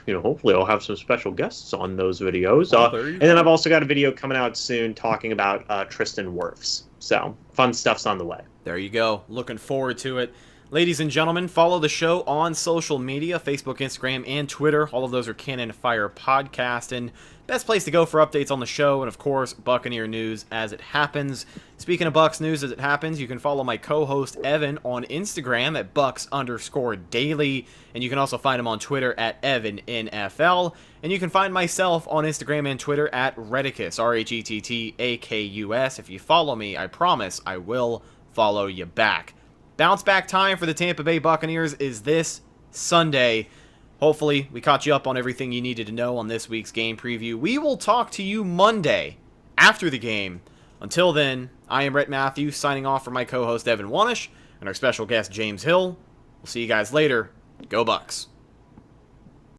hopefully I'll have some special guests on those videos. And then I've also got a video coming out soon talking about Tristan Wirfs. So, fun stuff's on the way. There you go. Looking forward to it. Ladies and gentlemen, follow the show on social media, Facebook, Instagram, and Twitter. All of those are Cannon Fire Podcast, and best place to go for updates on the show, and of course, Buccaneer news as it happens. Speaking of Bucks news as it happens, you can follow my co-host Evan on Instagram at Bucks_daily, and you can also find him on Twitter at EvanNFL, and you can find myself on Instagram and Twitter at Rhettakus, RHETTAKUS. If you follow me, I promise I will follow you back. Bounce back time for the Tampa Bay Buccaneers is this Sunday. Hopefully, we caught you up on everything you needed to know on this week's game preview. We will talk to you Monday after the game. Until then, I am Rhett Matthew, signing off for my co-host Evan Wanish and our special guest James Hill. We'll see you guys later. Go Bucks.